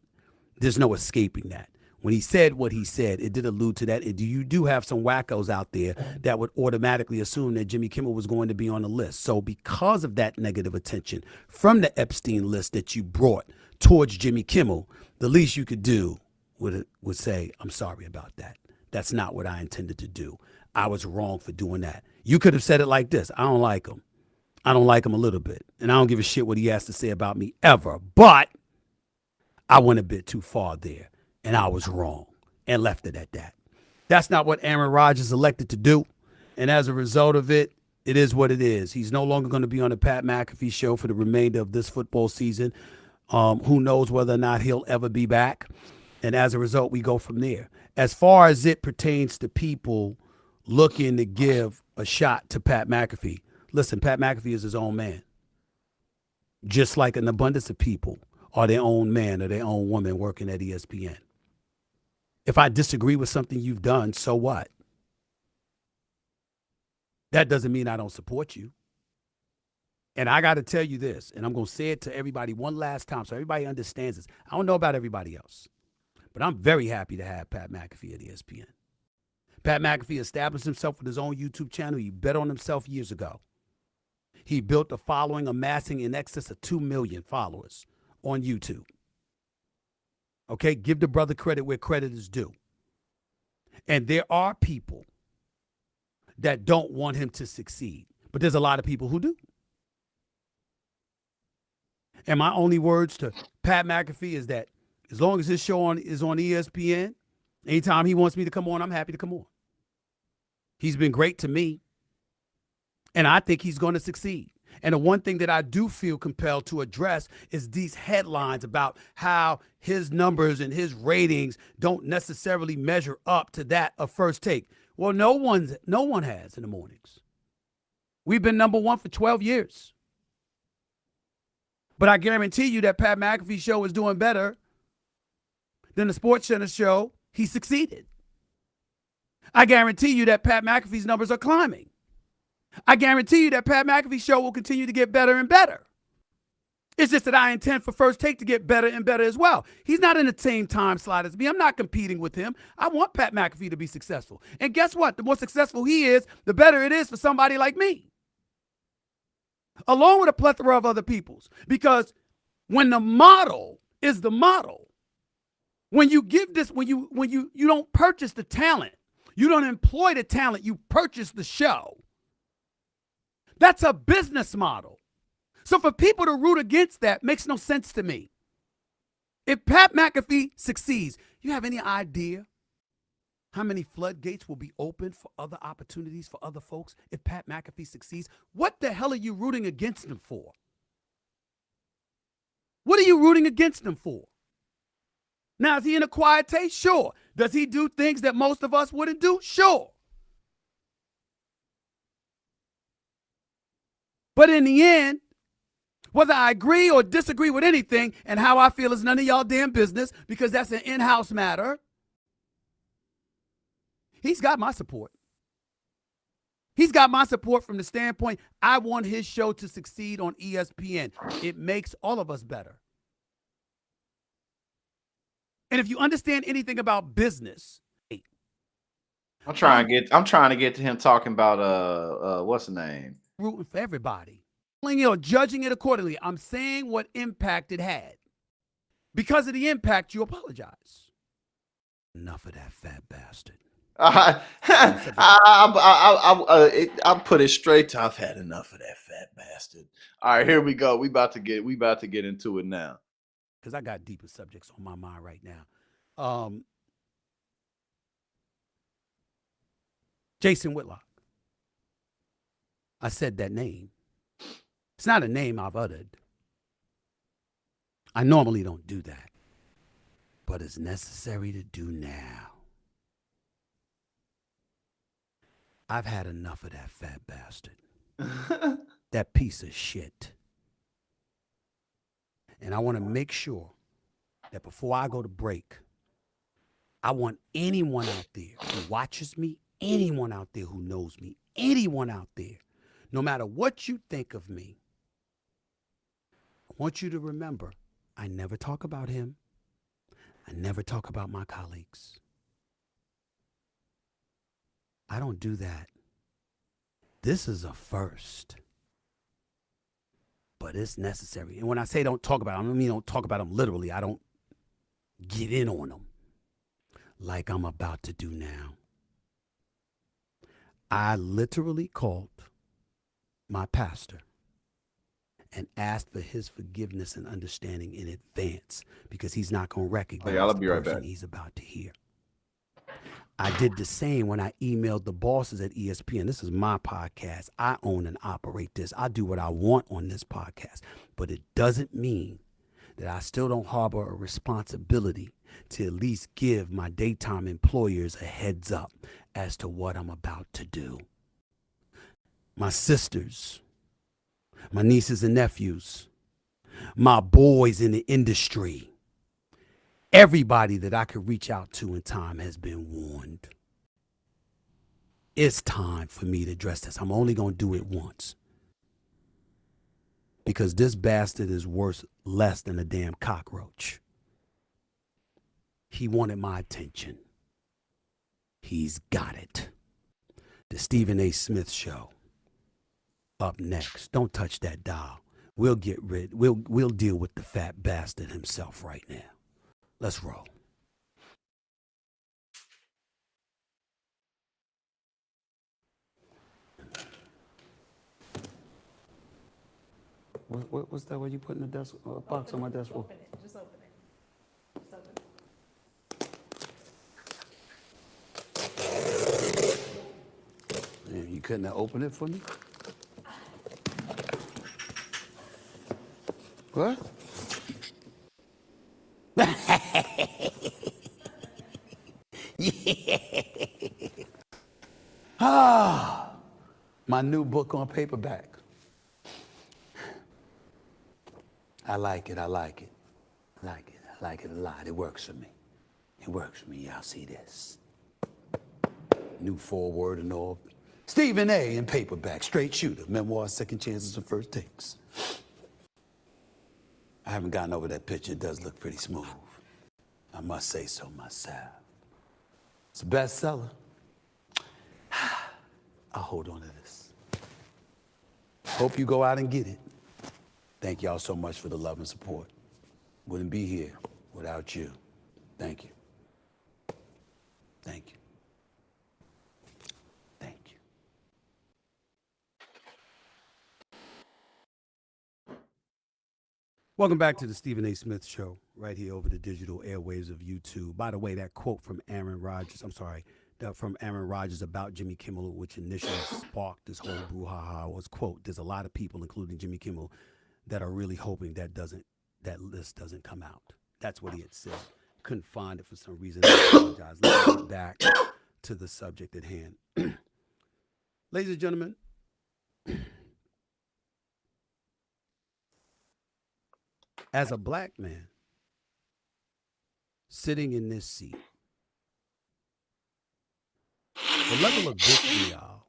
There's no escaping that. When he said what he said, it did allude to that. And you do have some wackos out there that would automatically assume that Jimmy Kimmel was going to be on the list. So because of that negative attention from the Epstein list that you brought towards Jimmy Kimmel, the least you could do would say, I'm sorry about that. That's not what I intended to do. I was wrong for doing that. You could have said it like this. I don't like him. I don't like him a little bit. And I don't give a shit what he has to say about me ever. But I went a bit too far there. And I was wrong and left it at that. That's not what Aaron Rodgers elected to do. And as a result of it, it is what it is. He's no longer going to be on the Pat McAfee show for the remainder of this football season. Who knows whether or not he'll ever be back. And as a result, we go from there. As far as it pertains to people looking to give a shot to Pat McAfee, listen, Pat McAfee is his own man. Just like an abundance of people are their own man or their own woman working at ESPN. If I disagree with something you've done, so what? That doesn't mean I don't support you. And I got to tell you this, and I'm going to say it to everybody one last time so everybody understands this. I don't know about everybody else, but I'm very happy to have Pat McAfee at ESPN. Pat McAfee established himself with his own YouTube channel. He bet on himself years ago. He built a following amassing in excess of 2 million followers on YouTube. Okay, give the brother credit where credit is due. And there are people that don't want him to succeed, but there's a lot of people who do. And my only words to Pat McAfee is that as long as his show is on ESPN, anytime he wants me to come on, I'm happy to come on. He's been great to me, and I think he's going to succeed. And the one thing that I do feel compelled to address is these headlines about how his numbers and his ratings don't necessarily measure up to that of First Take. Well, no one has in the mornings. We've been number one for 12 years. But I guarantee you that Pat McAfee's show is doing better than the SportsCenter show. He succeeded. I guarantee you that Pat McAfee's numbers are climbing. I guarantee you that Pat McAfee's show will continue to get better and better. It's just that I intend for First Take to get better and better as well. He's not in the same time slot as me. I'm not competing with him. I want Pat McAfee to be successful. And guess what? The more successful he is, the better it is for somebody like me. Along with a plethora of other peoples. Because when the model is the model, when you give this, when you don't purchase the talent, you don't employ the talent, you purchase the show. That's a business model. So for people to root against that makes no sense to me. If Pat McAfee succeeds, you have any idea how many floodgates will be opened for other opportunities for other folks if Pat McAfee succeeds? What the hell are you rooting against him for? What are you rooting against him for? Now, is he in a quiet taste? Sure. Does he do things that most of us wouldn't do? Sure. But in the end, whether I agree or disagree with anything and how I feel is none of y'all damn business because that's an in-house matter, he's got my support. He's got my support from the standpoint I want his show to succeed on ESPN. It makes all of us better. And if you understand anything about business, I'm trying to get to him talking about what's the name? Rooting for everybody. Or judging it accordingly. I'm saying what impact it had. Because of the impact, you apologize. Enough of that fat bastard. I'll put it straight to I've had enough of that fat bastard. All right, here we go. We about to get into it now. Because I got deeper subjects on my mind right now. Jason Whitlock. I said that name. It's not a name I've uttered. I normally don't do that. But it's necessary to do now. I've had enough of that fat bastard. That piece of shit. And I want to make sure that before I go to break, I want anyone out there who watches me, anyone out there who knows me, anyone out there, no matter what you think of me, I want you to remember, I never talk about him. I never talk about my colleagues. I don't do that. This is a first. But it's necessary. And when I say don't talk about them, I don't mean don't talk about them literally. I don't get in on them like I'm about to do now. I literally called my pastor and asked for his forgiveness and understanding in advance because he's not going to recognize I'll the be right person back. he's about to hear. I did the same when I emailed the bosses at ESPN. This is my podcast. I own and operate this. I do what I want on this podcast. But it doesn't mean that I still don't harbor a responsibility to at least give my daytime employers a heads up as to what I'm about to do. My sisters, my nieces and nephews, my boys in the industry, everybody that I could reach out to in time has been warned. It's time for me to address this. I'm only going to do it once. Because this bastard is worth less than a damn cockroach. He wanted my attention. He's got it. The Stephen A. Smith Show. Up next. Don't touch that dial. We'll deal with the fat bastard himself right now. Let's roll. What's that? What you put in the desk? Box on my desk for? Just open it. Man, you couldn't have opened it for me? What? Ah, my new book on paperback. I like it. I like it. I like it. I like it a lot. It works for me. It works for me. Y'all see this. New foreword and all. Stephen A. in paperback, straight shooter, memoir, second chances and first takes. I haven't gotten over that picture. It does look pretty smooth. I must say so myself. It's a bestseller. I'll hold on to this. Hope you go out and get it. Thank y'all so much for the love and support. Wouldn't be here without you. Thank you. Thank you. Thank you. Welcome back to the Stephen A. Smith Show, right here over the digital airwaves of YouTube. By the way, that quote from Aaron Rodgers, from Aaron Rodgers about Jimmy Kimmel, which initially sparked this whole brouhaha, was, quote, there's a lot of people, including Jimmy Kimmel, that are really hoping that list doesn't come out. That's what he had said. Couldn't find it for some reason. I apologize. Let's get back to the subject at hand. Ladies and gentlemen, as a black man sitting in this seat, the level of vitriol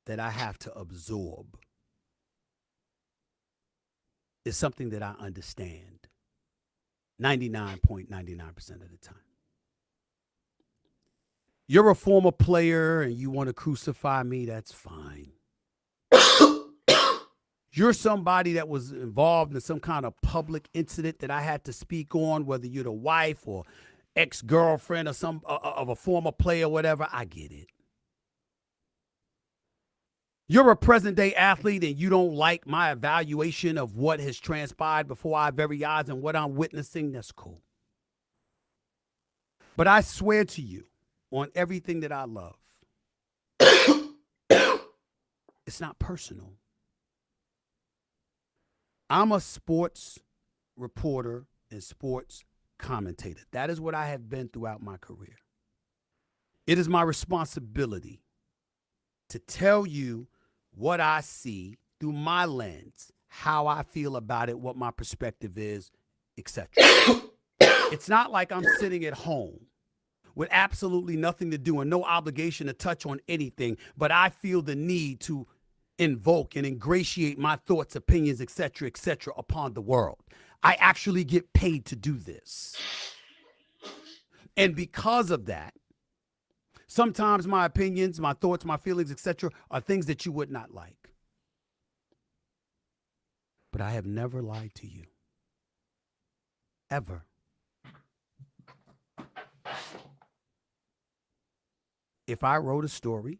that I have to absorb is something that I understand 99.99% of the time. You're a former player and you want to crucify me, that's fine. You're somebody that was involved in some kind of public incident that I had to speak on, whether you're the wife or ex-girlfriend or some of a former player, whatever, I get it. You're a present-day athlete and you don't like my evaluation of what has transpired before our very eyes and what I'm witnessing, that's cool. But I swear to you, on everything that I love, it's not personal. I'm a sports reporter and sports commentator. That is what I have been throughout my career. It is my responsibility to tell you what I see through my lens, how I feel about it, what my perspective is, etc. It's not like I'm sitting at home with absolutely nothing to do and no obligation to touch on anything, but I feel the need to invoke and ingratiate my thoughts, opinions, etc., upon the world. I actually get paid to do this. And because of that, sometimes my opinions, my thoughts, my feelings, etc., are things that you would not like. But I have never lied to you. Ever. If I wrote a story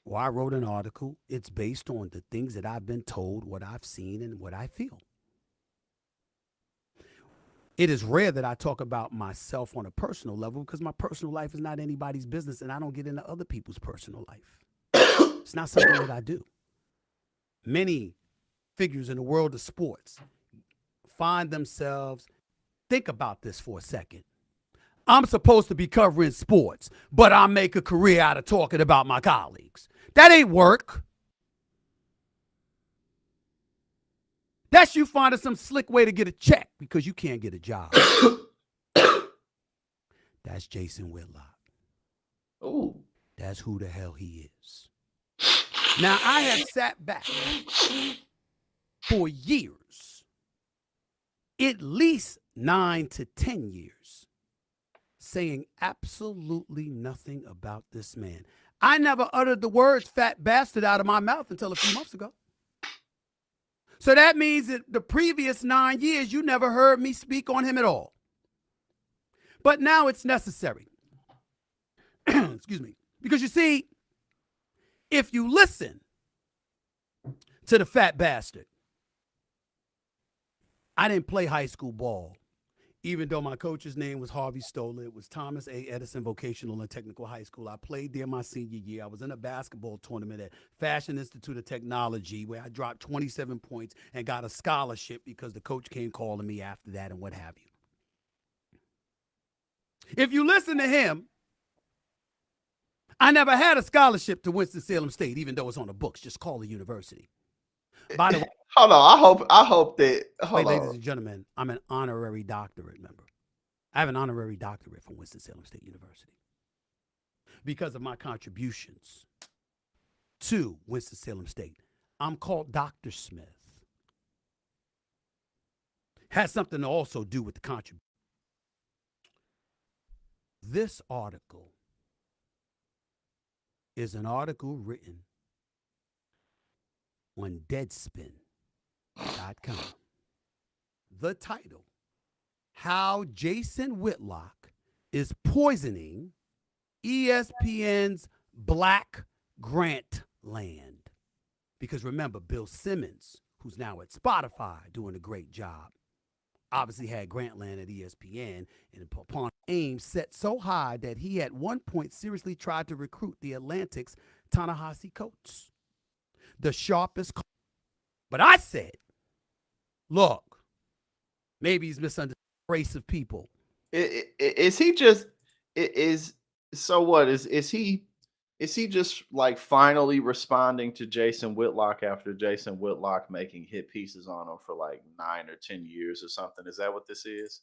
or I wrote an article, it's based on the things that I've been told, what I've seen, and what I feel. It is rare that I talk about myself on a personal level because my personal life is not anybody's business and I don't get into other people's personal life. It's not something that I do. Many figures in the world of sports find themselves, think about this for a second. I'm supposed to be covering sports, but I make a career out of talking about my colleagues. That ain't work. That's you finding some slick way to get a check because you can't get a job. That's Jason Whitlock. Ooh. That's who the hell he is. Now, I have sat back for years, at least 9 to 10 years, saying absolutely nothing about this man. I never uttered the words fat bastard out of my mouth until a few months ago. So that means that the previous 9 years, you never heard me speak on him at all. But now it's necessary. Excuse me. Because you see, if you listen to the fat bastard, I didn't play high school ball. Even though my coach's name was Harvey Stoller, it was Thomas A. Edison Vocational and Technical High School. I played there my senior year. I was in a basketball tournament at Fashion Institute of Technology where I dropped 27 points and got a scholarship because the coach came calling me after that and what have you. If you listen to him, I never had a scholarship to Winston-Salem State, even though it's on the books. Just call the university. By the way, hold on. I hope that. Hold on. Ladies and gentlemen, I'm an honorary doctorate member. I have an honorary doctorate from Winston-Salem State University because of my contributions to Winston-Salem State. I'm called Dr. Smith. Has something to also do with the contribution. This article is an article written on Deadspin.com. The title, How Jason Whitlock is Poisoning ESPN's Black Grant Land. Because remember, Bill Simmons, who's now at Spotify doing a great job, obviously had Grantland at ESPN, and upon aim set so high that he at one point seriously tried to recruit the Atlantic's Ta-Nehisi Coates, the sharpest. But I said, look, maybe he's misunderstood race of people. Is he just so what is he just like finally responding to Jason Whitlock after Jason Whitlock making hit pieces on him for like 9 or 10 years or something? Is that what this is?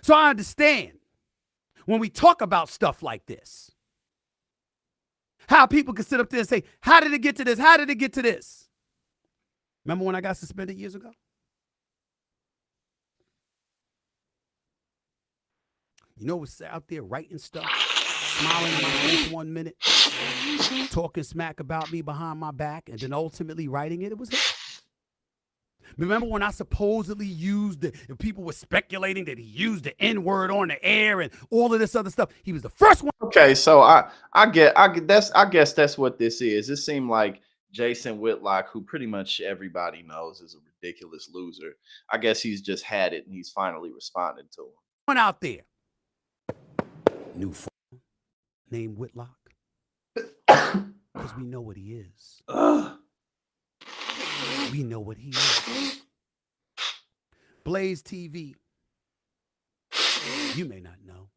So I understand when we talk about stuff like this, how people can sit up there and say, how did it get to this? How did it get to this? Remember when I got suspended years ago? You know what's out there writing stuff, smiling in my face 1 minute, talking smack about me behind my back, and then ultimately writing it? It was him. Remember when I supposedly used and people were speculating that he used the N-word on the air and all of this other stuff? He was the first one. Okay, so I guess that's what this is. It seemed like Jason Whitlock, who pretty much everybody knows is a ridiculous loser, I guess he's just had it and he's finally responded to him. One out there, new named Whitlock, because we know what he is. We know what he is. Blaze TV. You may not know.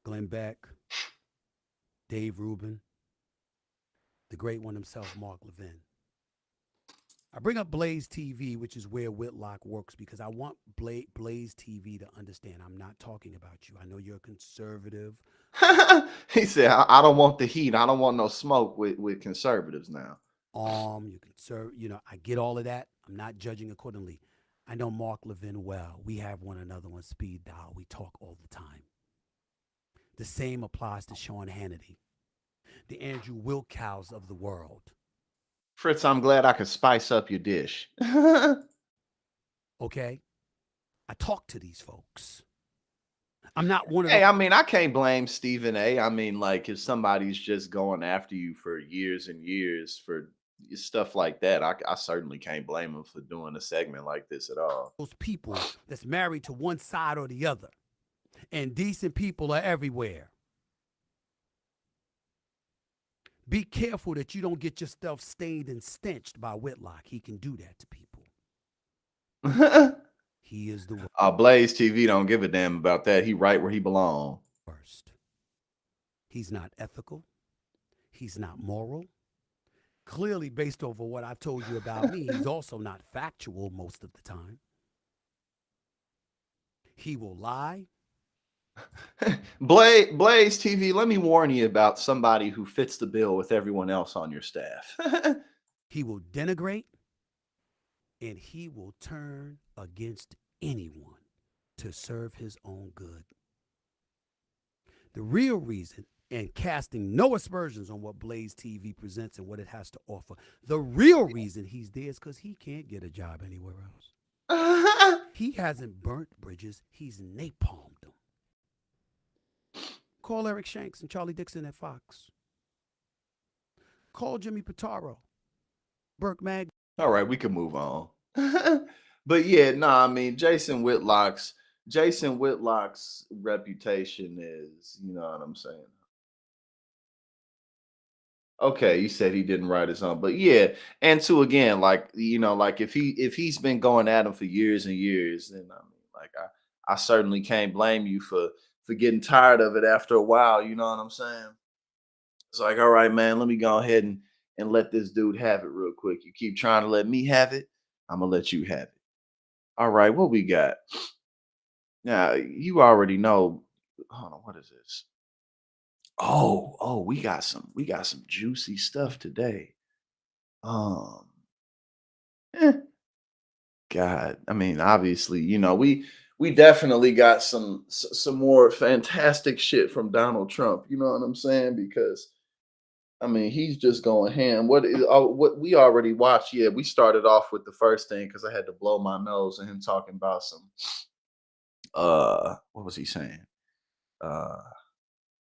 Glenn Beck, Dave Rubin, the great one himself, Mark Levin. I bring up Blaze TV, which is where Whitlock works, because I want Blaze TV to understand I'm not talking about you. I know you're a conservative. He said, I don't want the heat. I don't want no smoke with conservatives now. You I get all of that. I'm not judging accordingly. I know Mark Levin well. We have one another on speed dial. We talk all the time. The same applies to Sean Hannity, the Andrew Wilkows of the world. Fritz, I'm glad I could spice up your dish. Okay? I talk to these folks. I'm not one of Hey, I mean, I can't blame Stephen A. I mean, like, if somebody's just going after you for years and years for stuff like that, I certainly can't blame him for doing a segment like this at all. those people that's married to one side or the other. And decent people are everywhere. Be careful that you don't get yourself stained and stenched by Whitlock. He can do that to people. He is the Blaze TV don't give a damn about that. He right where he belong. worst. He's not ethical. He's not moral. Clearly, based over what I've told you about me, he's also not factual most of the time. He will lie. Blaze TV, let me warn you about somebody who fits the bill with everyone else on your staff. He will denigrate, and he will turn against anyone to serve his own good. The real reason, and casting no aspersions on what Blaze TV presents and what it has to offer, the real reason he's there is because he can't get a job anywhere else. He hasn't burnt bridges, he's napalmed them. Call Eric Shanks and Charlie Dixon at Fox. Call Jimmy Pitaro, Burke Mag. All right, we can move on. But yeah, I mean, Jason Whitlock's reputation is, you know what I'm saying? Okay, you said he didn't write his own, but yeah, and to again, like, you know, like if he's been going at him for years and years, then I mean, like I certainly can't blame you for getting tired of it after a while. You know what I'm saying? It's like, all right, man, let me go ahead and let this dude have it real quick. You keep trying to let me have it, I'm gonna let you have it. All right, what we got? Now, you already know. Hold on, what is this? we got some juicy stuff today. Um, eh, God, I mean, obviously, we definitely got some more fantastic shit from Donald Trump. You know what I'm saying? Because I mean, he's just going ham. What we already watched? Yeah, we started off with the first thing because I had to blow my nose and him talking about some what was he saying? Uh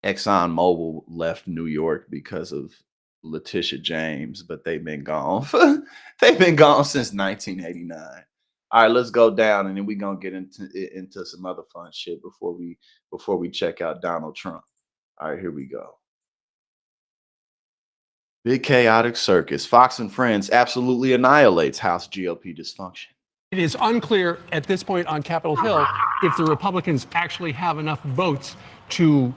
Exxon Mobil left New York because of Letitia James, but they've been gone. They've been gone since 1989. All right, let's go down, and then we're gonna get into some other fun shit before we check out Donald Trump. All right, here we go. Big chaotic circus. Fox and Friends absolutely annihilates House GOP dysfunction. It is unclear at this point on Capitol Hill if the Republicans actually have enough votes to,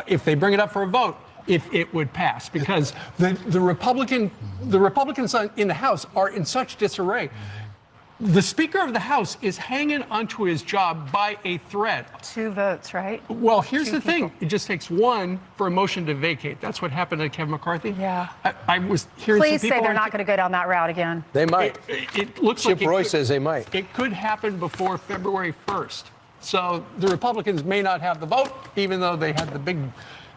if they bring it up for a vote, if it would pass, because the Republicans in the House are in such disarray. The Speaker of the House is hanging onto his job by a thread. 2 votes, right? Well, here's the thing. It just takes 1 for a motion to vacate. That's what happened to Kevin McCarthy. Yeah. I was hearing Please some people say they're not going to go down that route again. They might. It looks Chip like Roy says they might. It could happen before February 1st. So the Republicans may not have the vote, even though they had the big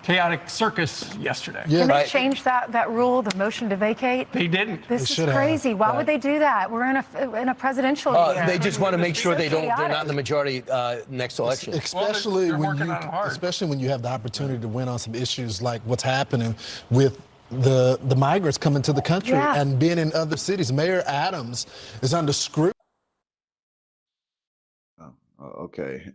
chaotic circus yesterday. Can they change that rule, the motion to vacate? They didn't. This is crazy. Why would they do that? We're in a presidential year. They just want to make sure they're chaotic. not in the majority next election. Especially when you have the opportunity to win on some issues like what's happening with the migrants coming to the country and being in other cities. Mayor Adams is under scrutiny. Okay.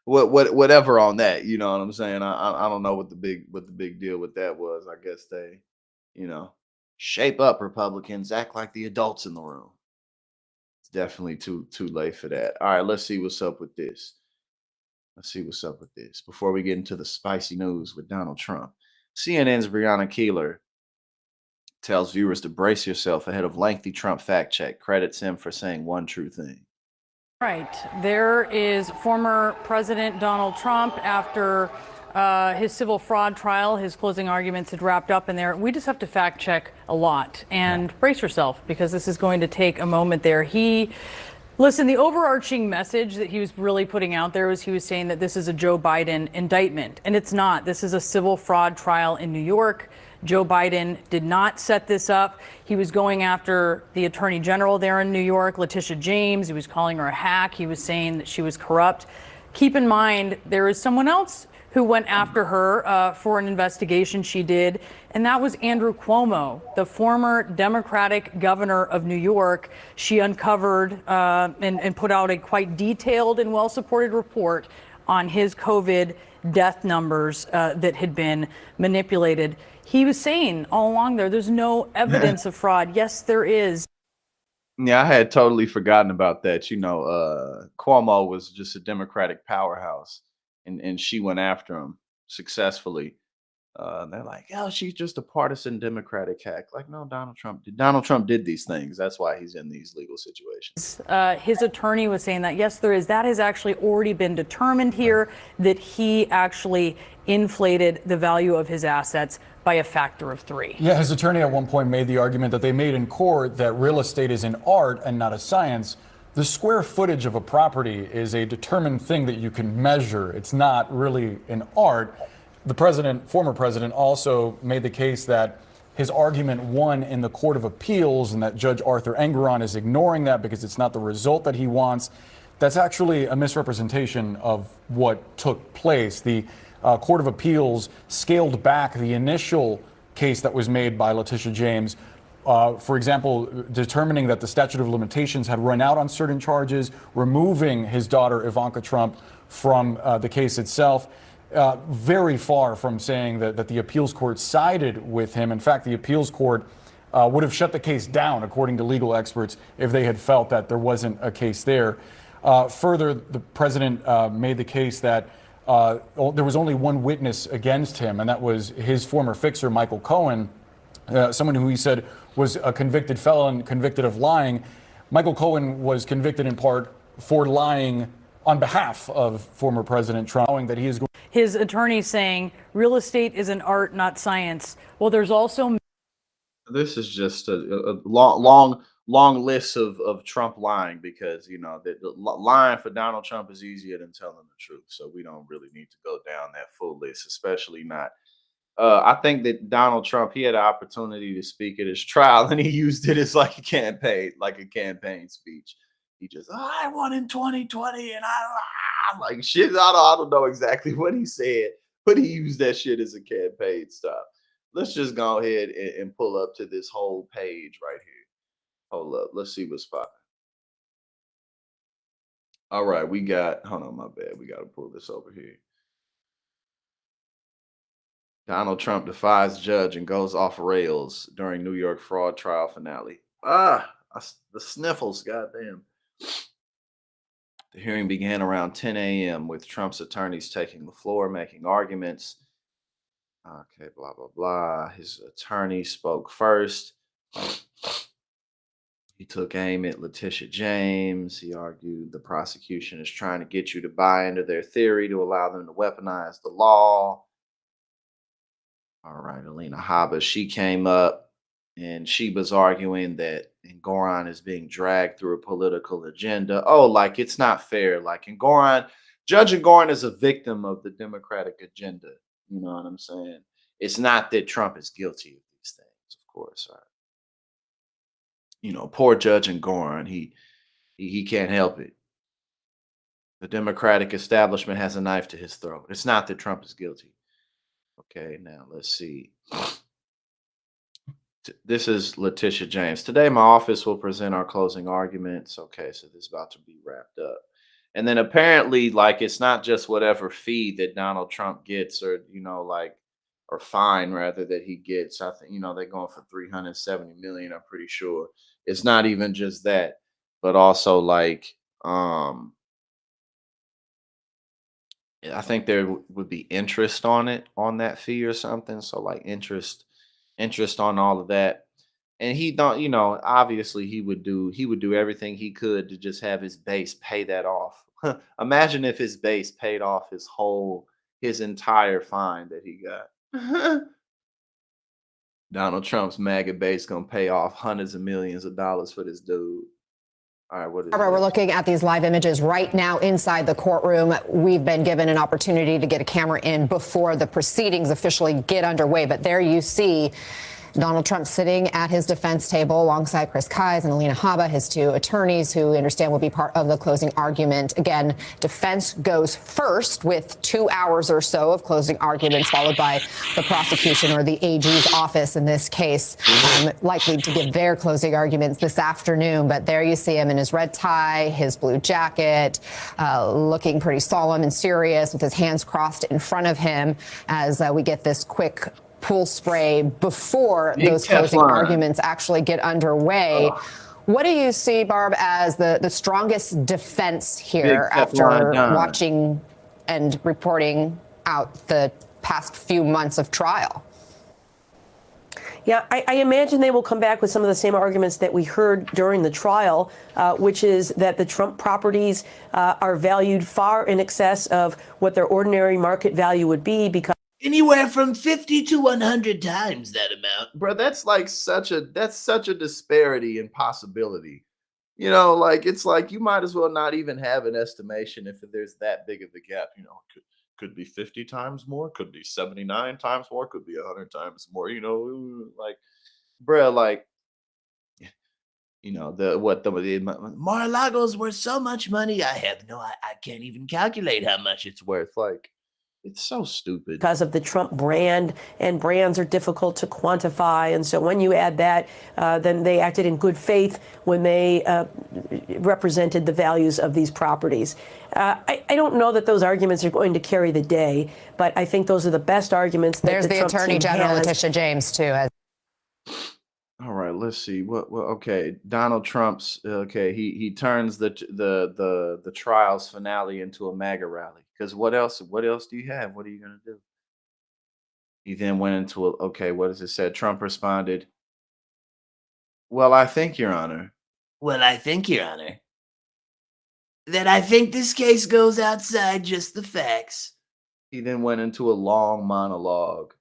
Whatever on that, you know what I'm saying? I don't know what the big deal with that was. I guess they, shape up, Republicans, act like the adults in the room. It's definitely too late for that. All right, let's see what's up with this. Before we get into the spicy news with Donald Trump. CNN's Breonna Keeler tells viewers to brace yourself ahead of lengthy Trump fact check, credits him for saying one true thing. Right. There is former President Donald Trump after his civil fraud trial. His closing arguments had wrapped up in there. We just have to fact check a lot and brace yourself because this is going to take a moment there. Listen, the overarching message that he was really putting out there was he was saying that this is a Joe Biden indictment, and it's not. This is a civil fraud trial in New York. Joe Biden did not set this up. He was going after the attorney general there in New York, Letitia James. He was calling her a hack. He was saying that she was corrupt. Keep in mind, there is someone else who went after her for an investigation she did, and that was Andrew Cuomo, the former Democratic governor of New York. She uncovered and put out a quite detailed and well-supported report on his COVID death numbers that had been manipulated. He was saying all along there's no evidence of fraud. Yes, there is. Yeah, I had totally forgotten about that. Cuomo was just a Democratic powerhouse, and she went after him successfully. They're like, oh, she's just a partisan Democratic hack. Like, no, Donald Trump did these things. That's why he's in these legal situations. His attorney was saying that, yes, there is. That has actually already been determined here, that he actually inflated the value of his assets by a factor of 3. Yeah, his attorney at one point made the argument that they made in court that real estate is an art and not a science. The square footage of a property is a determined thing that you can measure. It's not really an art. The former president, also made the case that his argument won in the Court of Appeals and that Judge Arthur Engeron is ignoring that because it's not the result that he wants. That's actually a misrepresentation of what took place. The Court of Appeals scaled back the initial case that was made by Letitia James, for example, determining that the statute of limitations had run out on certain charges, removing his daughter Ivanka Trump from the case itself. Very far from saying that the appeals court sided with him. In fact, the appeals court would have shut the case down, according to legal experts, if they had felt that there wasn't a case there. Further, the president made the case that there was only one witness against him, and that was his former fixer, Michael Cohen, someone who he said was a convicted felon, convicted of lying. Michael Cohen was convicted in part for lying on behalf of former President Trump, knowing that he is going. His attorney saying real estate is an art, not science. Well, there's also. This is just a long list of Trump lying, because the lying for Donald Trump is easier than telling the truth. So we don't really need to go down that full list, especially not. I think that Donald Trump, he had an opportunity to speak at his trial, and he used it as like a campaign speech. He just, I won in 2020, and like shit. I don't know exactly what he said, but he used that shit as a campaign stuff. Let's just go ahead and pull up to this whole page right here. Hold up. Let's see what's popping. All right, we got, hold on, my bad. We got to pull this over here. Donald Trump defies judge and goes off rails during New York fraud trial finale. The sniffles, goddamn. The hearing began around 10 a.m. with Trump's attorneys taking the floor, making arguments. Okay, blah, blah, blah. His attorney spoke first. He took aim at Letitia James. He argued the prosecution is trying to get you to buy into their theory to allow them to weaponize the law. All right, Alina Habba, she came up and she was arguing that Engoron is being dragged through a political agenda. Oh, like it's not fair. Like Judge Engoron is a victim of the Democratic agenda. You know what I'm saying? It's not that Trump is guilty of these things, of course. Poor Judge Engoron, he can't help it. The Democratic establishment has a knife to his throat. It's not that Trump is guilty. Okay, now let's see. This is Letitia James. Today, my office will present our closing arguments. Okay, so this is about to be wrapped up. And then apparently, like, it's not just whatever fee that Donald Trump gets, or, or fine rather that he gets. I think, they're going for $370 million, I'm pretty sure. It's not even just that, but also like, I think there would be interest on that fee or something. So like interest on all of that. And he don't, obviously he would do everything he could to just have his base pay that off. Imagine if his base paid off his entire fine that he got. Donald Trump's MAGA base gonna pay off hundreds of millions of dollars for this dude. All right, what is Barbara, we're looking at these live images right now inside the courtroom. We've been given an opportunity to get a camera in before the proceedings officially get underway. But there you see Donald Trump sitting at his defense table alongside Chris Kise and Alina Habba, his two attorneys, who we understand will be part of the closing argument. Again, defense goes first with 2 hours or so of closing arguments, followed by the prosecution, or the AG's office in this case, likely to give their closing arguments this afternoon. But there you see him in his red tie, his blue jacket, looking pretty solemn and serious with his hands crossed in front of him as we get this quick pool spray before those closing arguments actually get underway. What do you see, Barb, as the strongest defense here after watching and reporting out the past few months of trial? Yeah, I imagine they will come back with some of the same arguments that we heard during the trial, which is that the Trump properties are valued far in excess of what their ordinary market value would be, because anywhere from 50 to 100 times that amount. Bro, that's like such a disparity in possibility. It's like you might as well not even have an estimation if there's that big of a gap. Could be 50 times more, could be 79 times more, could be 100 times more. Like, bro, like, the Mar-a-Lago's worth so much money. I can't even calculate how much it's worth. Like, it's so stupid. Because of the Trump brand, and brands are difficult to quantify. And so when you add that, then they acted in good faith when they represented the values of these properties. I don't know that those arguments are going to carry the day, but I think those are the best arguments that There's the Trump Attorney team General has. Letitia James, too. All right, let's see. Okay, Donald Trump's he turns the trial's finale into a MAGA rally. Because what else do you have? What are you gonna do? He then went into what does it say? Trump responded, "Well, I think, Your Honor." Well, I think, Your Honor. that I think this case goes outside just the facts. He then went into a long monologue,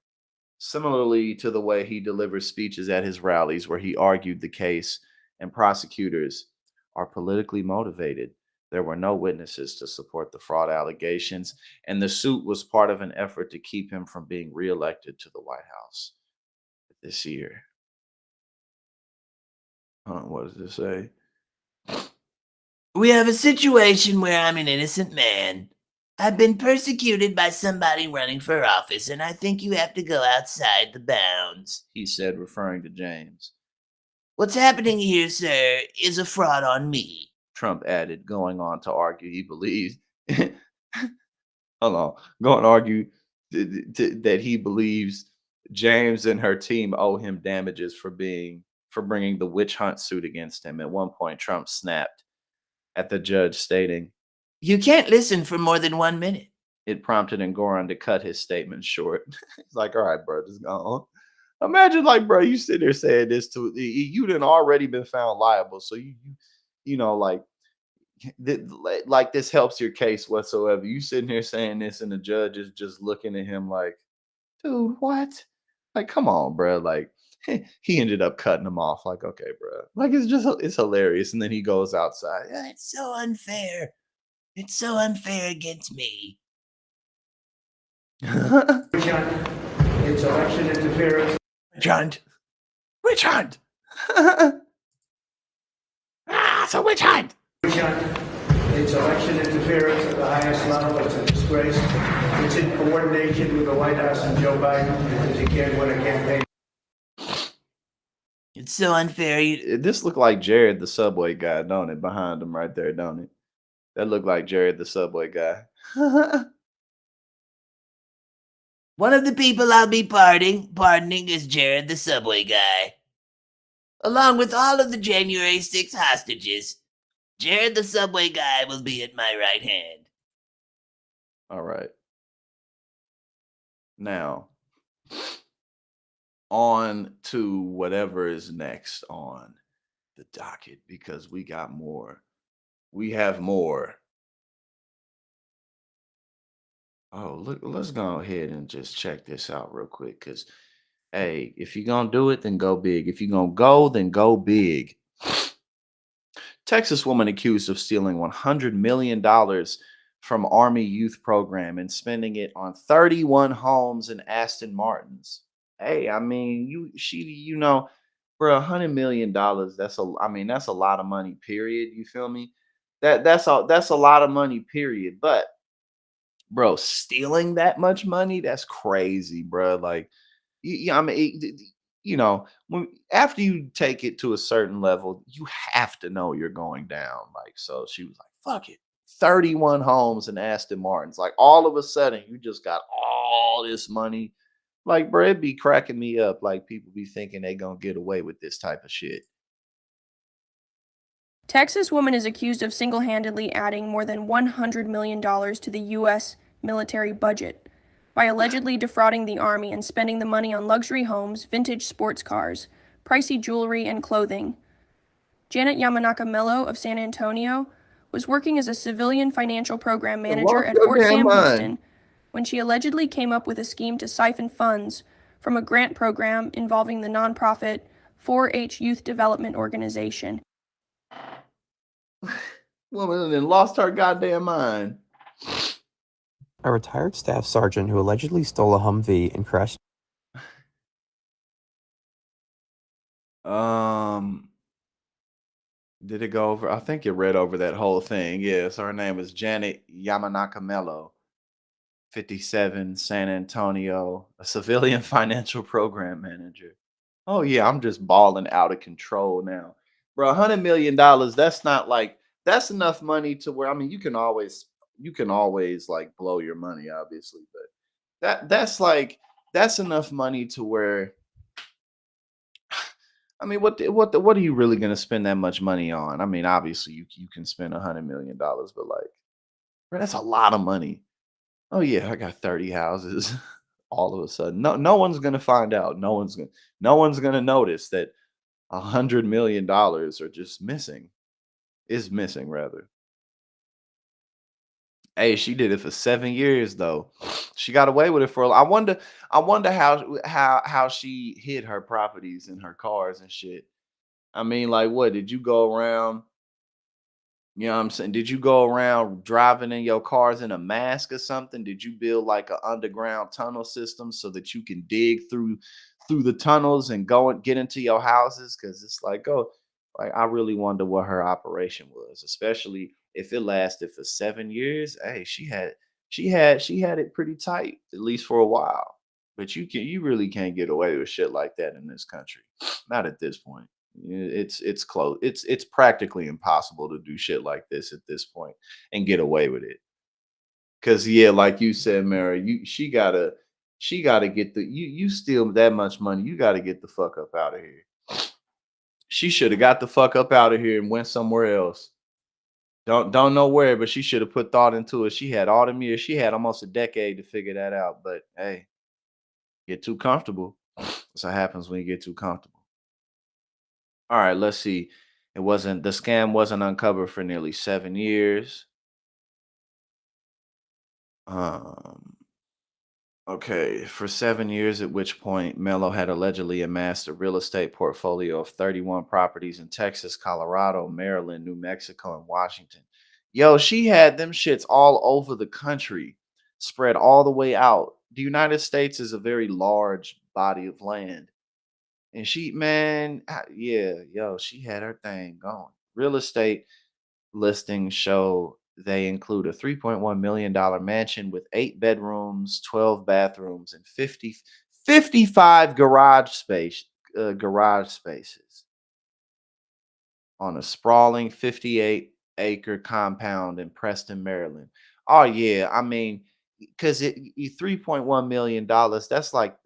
similarly to the way he delivers speeches at his rallies, where he argued the case and prosecutors are politically motivated. There were no witnesses to support the fraud allegations, and the suit was part of an effort to keep him from being reelected to the White House this year. What does this say? We have a situation where I'm an innocent man. I've been persecuted by somebody running for office, and I think you have to go outside the bounds, he said, referring to James. What's happening here, sir, is a fraud on me, Trump added, going on to argue he believes. Hold on. Going to argue that he believes James and her team owe him damages for bringing the witch hunt suit against him. At one point, Trump snapped at the judge, stating, "You can't listen for more than 1 minute." It prompted Ngoran to cut his statement short. He's like, all right, bro, just go on. Imagine, like, bro, you sit there saying this to you done already been found liable. So you know, like this helps your case whatsoever. You sitting here saying this, and the judge is just looking at him like, dude, what? Like, come on, bro. Like, he ended up cutting him off. Like, okay, bro. Like, it's hilarious. And then he goes outside. It's so unfair. It's so unfair against me. It's election interference. Witch hunt. It's a witch hunt. It's election interference at the highest level. It's a disgrace. It's in coordination with the White House and Joe Biden because he can't win a campaign. It's so unfair. This looked like Jared, the Subway guy, don't it? Behind him right there, don't it? That looked like Jared, the Subway guy. One of the people I'll be pardoning is Jared, the Subway guy. Along with all of the January 6 hostages, Jared, the Subway guy, will be at my right hand. All right. Now, on to whatever is next on the docket, because we got more. We have more. Oh, look, let's go ahead and just check this out real quick. Because, hey, if you're going to do it, then go big. If you're going to go, then go big. Texas woman accused of stealing $100 million from Army youth program and spending it on 31 homes in Aston Martins. Hey, I mean, for $100 million, that's a lot of money, period. You feel me? That's a lot of money, period. But bro, stealing that much money, that's crazy, bro. Like, I mean, after you take it to a certain level, you have to know you're going down. Like, so she was like, fuck it. 31 homes in Aston Martins. Like, all of a sudden, you just got all this money. Like, bro, it'd be cracking me up. Like, people be thinking they gonna get away with this type of shit. Texas woman is accused of single-handedly adding more than $100 million to the U.S. military budget by allegedly defrauding the Army and spending the money on luxury homes, vintage sports cars, pricey jewelry, and clothing. Janet Yamanaka Mello of San Antonio was working as a civilian financial program manager at Fort Sam Houston when she allegedly came up with a scheme to siphon funds from a grant program involving the nonprofit 4-H Youth Development Organization. Woman then lost her goddamn mind. A retired staff sergeant who allegedly stole a Humvee and crashed. Did it go over? I think it read over that whole thing. Yes, her name is Janet Yamanaka Mello, 57, San Antonio, a civilian financial program manager. Oh yeah, I'm just balling out of control now. Bro, $100 million, that's enough money to where, I mean, you can always like blow your money, obviously, but that's enough money to where, I mean, what are you really gonna spend that much money on? I mean, obviously you can spend $100 million, but like, bro, that's a lot of money. Oh yeah, I got 30 houses. All of a sudden, no one's gonna find out. No one's gonna notice that $100 million are just missing. Is missing rather. Hey, she did it for 7 years though. She got away with it for I wonder how she hid her properties and her cars and shit. I mean, like what? Did you go around, you know what I'm saying? Did you go around driving in your cars in a mask or something? Did you build like an underground tunnel system so that you can dig through the tunnels and go and get into your houses? Because it's like, oh, like I really wonder what her operation was, especially if it lasted for 7 years. Hey, she had it pretty tight, at least for a while. But you really can't get away with shit like that in this country. Not at this point. It's close. It's practically impossible to do shit like this at this point and get away with it. Cause yeah, like you said, Mary, she gotta get you steal that much money, you gotta get the fuck up out of here. She should have got the fuck up out of here and went somewhere else. Don't know where, but she should have put thought into it. She had all them years. She had almost a decade to figure that out. But hey, get too comfortable. That's what happens when you get too comfortable. All right, let's see. The scam wasn't uncovered for nearly 7 years. Um, okay, for 7 years, at which point Mello had allegedly amassed a real estate portfolio of 31 properties in Texas, Colorado, Maryland, New Mexico, and Washington. Yo, she had them shits all over the country, spread all the way out. The United States is a very large body of land. And she, man, yeah, yo, she had her thing going. Real estate listings show they include a $3.1 million mansion with 8 bedrooms, 12 bathrooms, and 55 garage spaces on a sprawling 58-acre compound in Preston, Maryland. Oh yeah, I mean, because $3.1 million, that's like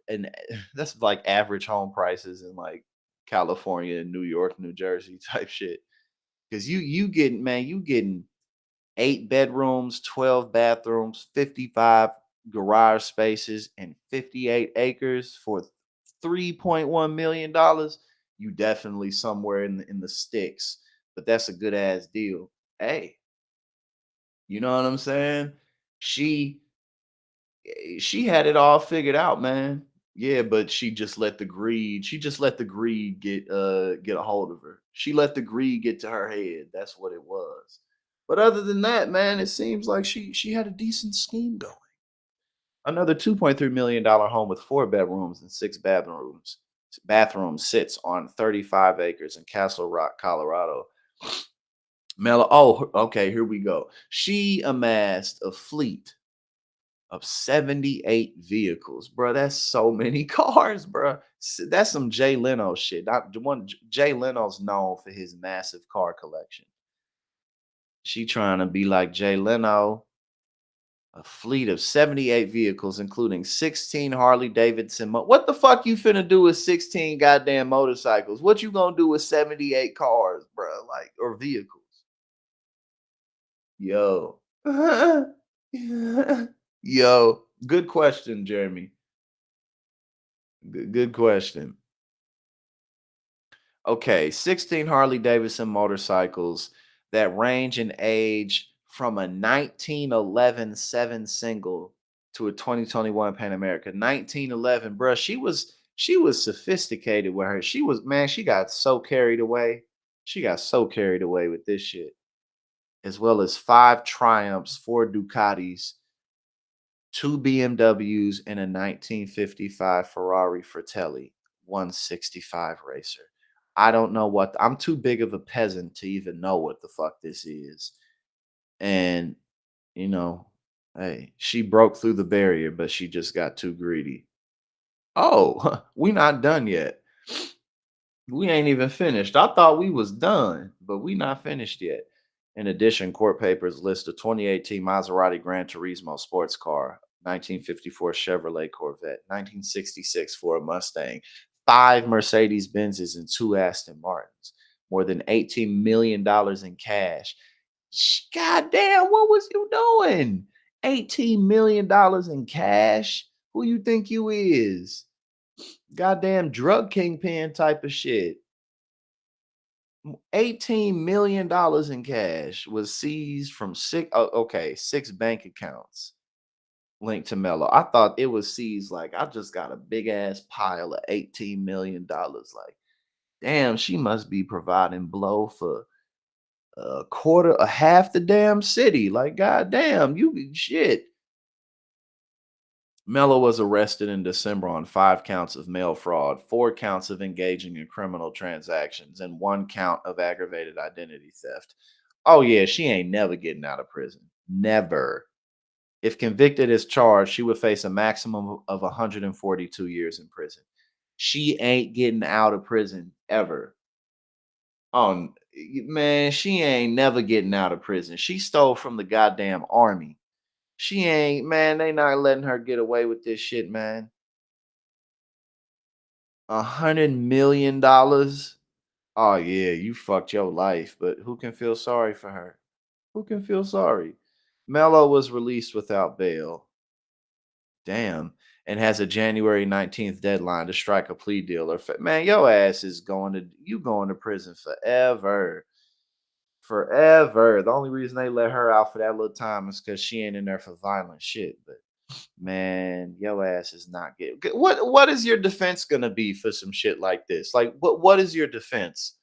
average home prices in like California, New York, New Jersey type shit. Because you getting 8 bedrooms, 12 bathrooms, 55 garage spaces, and 58 acres for $3.1 million. You definitely somewhere in the sticks, but that's a good ass deal. Hey, you know what I'm saying? She she had it all figured out, man. Yeah, but she just let the greed get a hold of her. She let the greed get to her head. That's what it was. But other than that, man, it seems like she had a decent scheme going. Another $2.3 million home with 4 bedrooms and 6 bathrooms sits on 35 acres in Castle Rock, Colorado. Okay, here we go. She amassed a fleet of 78 vehicles, bro. That's so many cars, bro. That's some Jay Leno shit. Not the one Jay Leno's known for his massive car collection. She trying to be like Jay Leno. A fleet of 78 vehicles, including 16 Harley Davidson. What the fuck you finna do with 16 goddamn motorcycles? What you gonna do with 78 cars, bro? Like, or vehicles? Yo. Yo, good question, Jeremy. Good question. Okay, 16 Harley Davidson motorcycles that range in age from a 1911 7 single to a 2021 Pan America. 1911, bruh. She was sophisticated with her. She got so carried away. She got so carried away with this shit. As well as 5 Triumphs, 4 Ducatis, 2 BMWs, and a 1955 Ferrari Fratelli 165 racer. I don't know I'm too big of a peasant to even know what the fuck this is. And, you know, hey, she broke through the barrier, but she just got too greedy. Oh, we not done yet. We ain't even finished. I thought we was done, but we not finished yet. In addition, court papers list a 2018 Maserati Gran Turismo sports car, 1954 Chevrolet Corvette, 1966 Ford Mustang, 5 Mercedes Benzes, and 2 Aston Martins, more than $18 million in cash. God damn, what was you doing? $18 million in cash? Who you think you is? Goddamn drug kingpin type of shit. $18 million in cash was seized from six bank accounts linked to Mello. I thought it was seized like I just got a big ass pile of $18 million. Like, damn, she must be providing blow for a half the damn city. Like, goddamn, you shit. Mello was arrested in December on 5 counts of mail fraud, 4 counts of engaging in criminal transactions, and 1 count of aggravated identity theft. Oh, yeah, she ain't never getting out of prison. Never. If convicted as charged, she would face a maximum of 142 years in prison. She ain't getting out of prison ever. Oh, man, she ain't never getting out of prison. She stole from the goddamn army. She ain't, man, they not letting her get away with this shit, man. $100 million. Oh yeah, you fucked your life, but who can feel sorry for her? Who can feel sorry? Mello was released without bail. Damn. And has a January 19th deadline to strike a plea deal. Man, your ass is going to prison forever. Forever. The only reason they let her out for that little time is because she ain't in there for violent shit. But man, your ass is not getting. What is your defense gonna be for some shit like this? Like, what is your defense?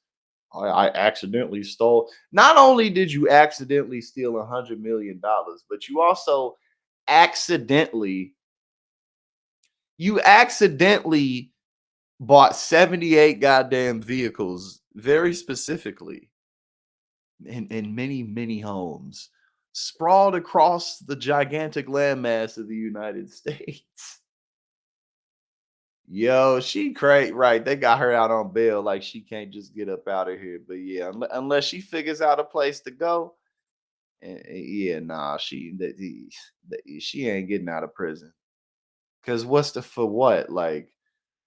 I accidentally stole. Not only did you accidentally steal $100 million, but you also accidentally bought 78 goddamn vehicles, very specifically, in many, many homes sprawled across the gigantic landmass of the United States. Yo, she crazy, right? They got her out on bail, like she can't just get up out of here. But yeah, unless she figures out a place to go, yeah, nah, she ain't getting out of prison. Cause what's the for what? Like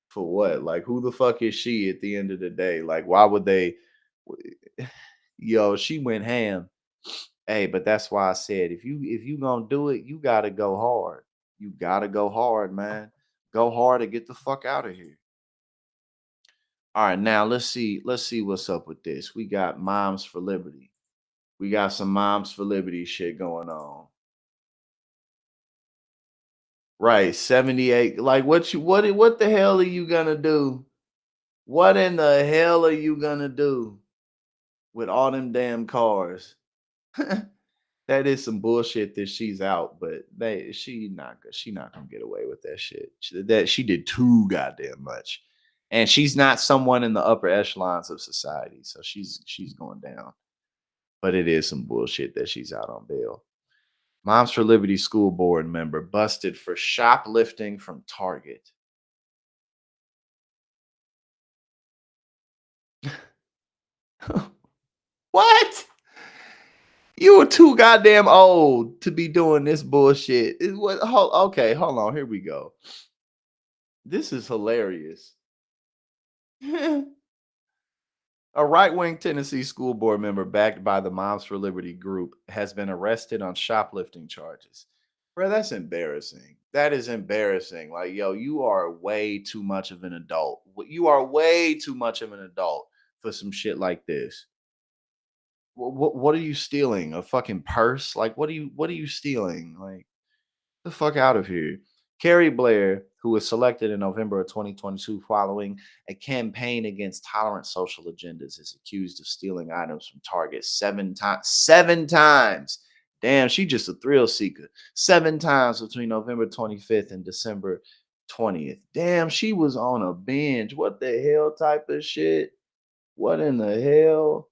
for what? Like who the fuck is she at the end of the day? Like why would they? Yo, she went ham. Hey, but that's why I said if you gonna do it, you gotta go hard. You gotta go hard, man. Go hard and get the fuck out of here. All right, now let's see what's up with this. We got Moms for Liberty. We got some Moms for Liberty shit going on. Right, 78. Like what the hell are you gonna do? What in the hell are you gonna do with all them damn cars? That is some bullshit that she's out, but she not gonna get away with that shit. She did too goddamn much, and she's not someone in the upper echelons of society, so she's going down. But it is some bullshit that she's out on bail. Moms for Liberty school board member busted for shoplifting from Target. What? You were too goddamn old to be doing this bullshit. Okay, hold on. Here we go. This is hilarious. A right-wing Tennessee school board member backed by the Moms for Liberty group has been arrested on shoplifting charges. Bro, that's embarrassing. That is embarrassing. Like, yo, you are way too much of an adult. You are way too much of an adult for some shit like this. What are you stealing? A fucking purse? Like, what are you stealing? Like, the fuck out of here. Carrie Blair, who was selected in November of 2022 following a campaign against tolerant social agendas, is accused of stealing items from Target 7 times. 7 times. Damn, she just a thrill seeker. 7 times between November 25th and December 20th. Damn, she was on a binge. What the hell type of shit? What in the hell?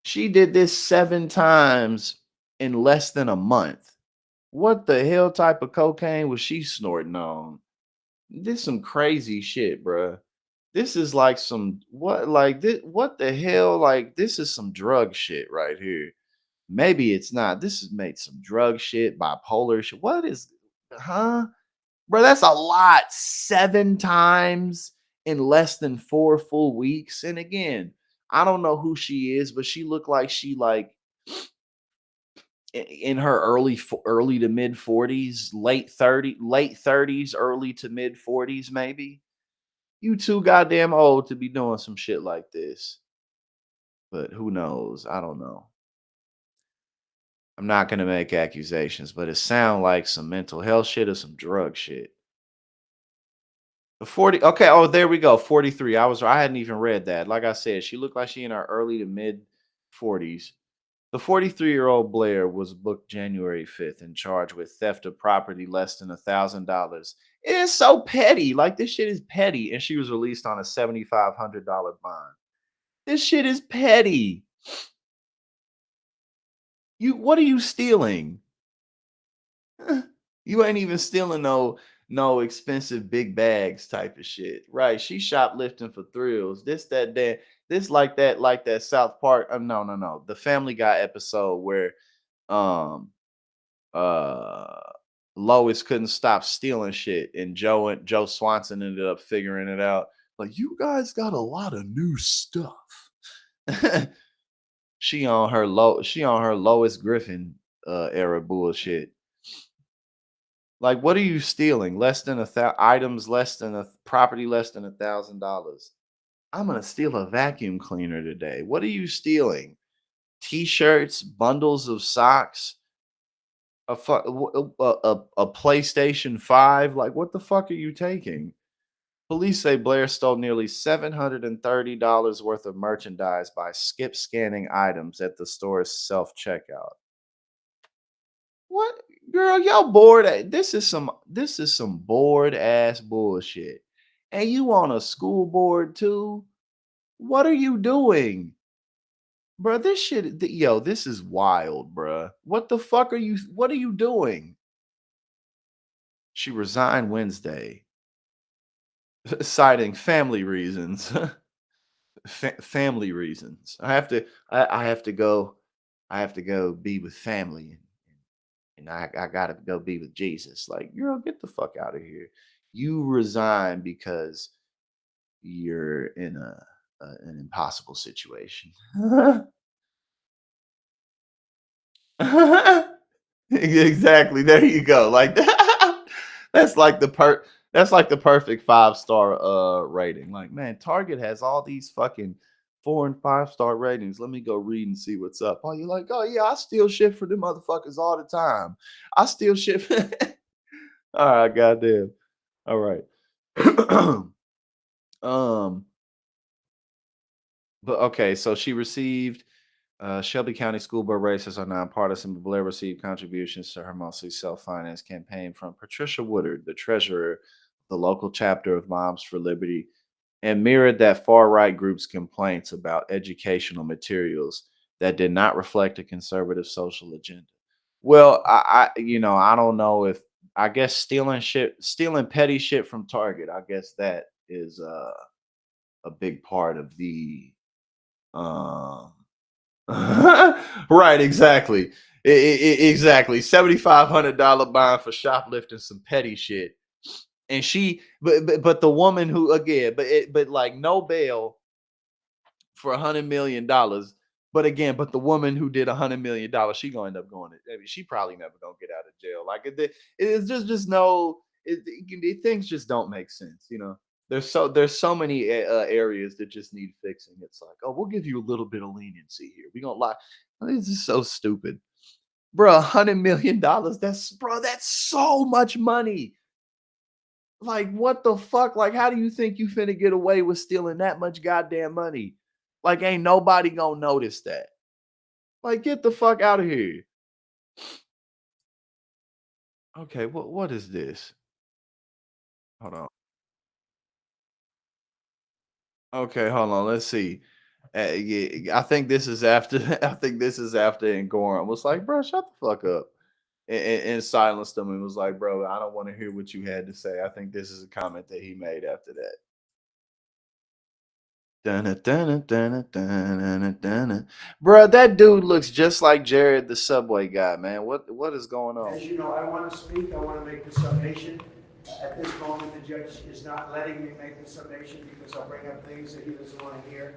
She did this 7 times in less than a month. What the hell type of cocaine was she snorting on? This some crazy shit, bruh. This is like some what the hell? Like this is some drug shit right here. Maybe it's not. This is made some drug shit, bipolar shit. What is Bro, that's a lot. 7 times in less than 4 full weeks. And again, I don't know who she is, but she looked like she in her early to mid 40s, late 30s, early to mid 40s maybe. You too goddamn old to be doing some shit like this. But who knows? I don't know. I'm not gonna make accusations, but it sounds like some mental health shit or some drug shit. The 40, okay, oh, there we go. 43. I hadn't even read that. Like I said, she looked like she in her early to mid 40s. The 43-year-old Blair was booked January 5th and charged with theft of property less than $1,000. It is so petty. Like, this shit is petty. And she was released on a $7,500 bond. This shit is petty. What are you stealing? You ain't even stealing no expensive big bags type of shit. Right. She shoplifting for thrills. This, that, that. This like that South Park. No. The Family Guy episode where um uh Lois couldn't stop stealing shit, and Joe Swanson ended up figuring it out. Like, you guys got a lot of new stuff. She on her Lois Griffin era bullshit. Like, what are you stealing? Less than items, less than a property, less than $1,000. I'm gonna steal a vacuum cleaner today. What are you stealing? T-shirts, bundles of socks, a PlayStation 5. Like, what the fuck are you taking? Police say Blair stole nearly $730 worth of merchandise by skip scanning items at the store's self-checkout. What, girl? Y'all bored? This is some bored ass bullshit. And you on a school board too? What are you doing? Bro, this shit, this is wild, bro. What the fuck what are you doing? She resigned Wednesday, citing family reasons. Family reasons. I have to go be with family, and I gotta go be with Jesus. Like, girl, get the fuck out of here. You resign because you're in an impossible situation. Exactly. There you go. Like, that's like the perfect 5-star rating. Like, man, Target has all these fucking 4 and 5-star ratings. Let me go read and see what's up. Oh, you're like, oh yeah, I steal shit for them motherfuckers all the time. I steal shit. All right, goddamn. All right. But okay, so she received Shelby County School Board races are nonpartisan, but Blair received contributions to her mostly self-financed campaign from Patricia Woodard, the treasurer of the local chapter of Moms for Liberty, and mirrored that far-right group's complaints about educational materials that did not reflect a conservative social agenda. Well, I don't know if, I guess stealing petty shit from Target, I guess that is a big part of the right, exactly. Exactly. $7,500 bond for shoplifting some petty shit. And but the woman who, again, but like, no bail for $100 million. But the woman who did $100 million, she gonna end up going. I mean, she probably never gonna get out of jail. Like, it's just no. Things just don't make sense. There's so many areas that just need fixing. It's like, oh, we'll give you a little bit of leniency here. We gonna lie. This is so stupid, bro. $100 million. That's so much money. Like, what the fuck? Like, how do you think you finna get away with stealing that much goddamn money? Like, ain't nobody gonna notice that. Like, get the fuck out of here. Okay, what is this? Hold on. Okay, hold on. Let's see. Yeah, I think this is after. I think this is after Ngoram was like, "Bro, shut the fuck up," and silenced him and was like, "Bro, I don't want to hear what you had to say." I think this is a comment that he made after that. Bro, that dude looks just like Jared, the Subway guy, man. What is going on? As you know, I want to speak. I want to make the summation. At this moment, the judge is not letting me make the summation because I'll bring up things that he doesn't want to hear.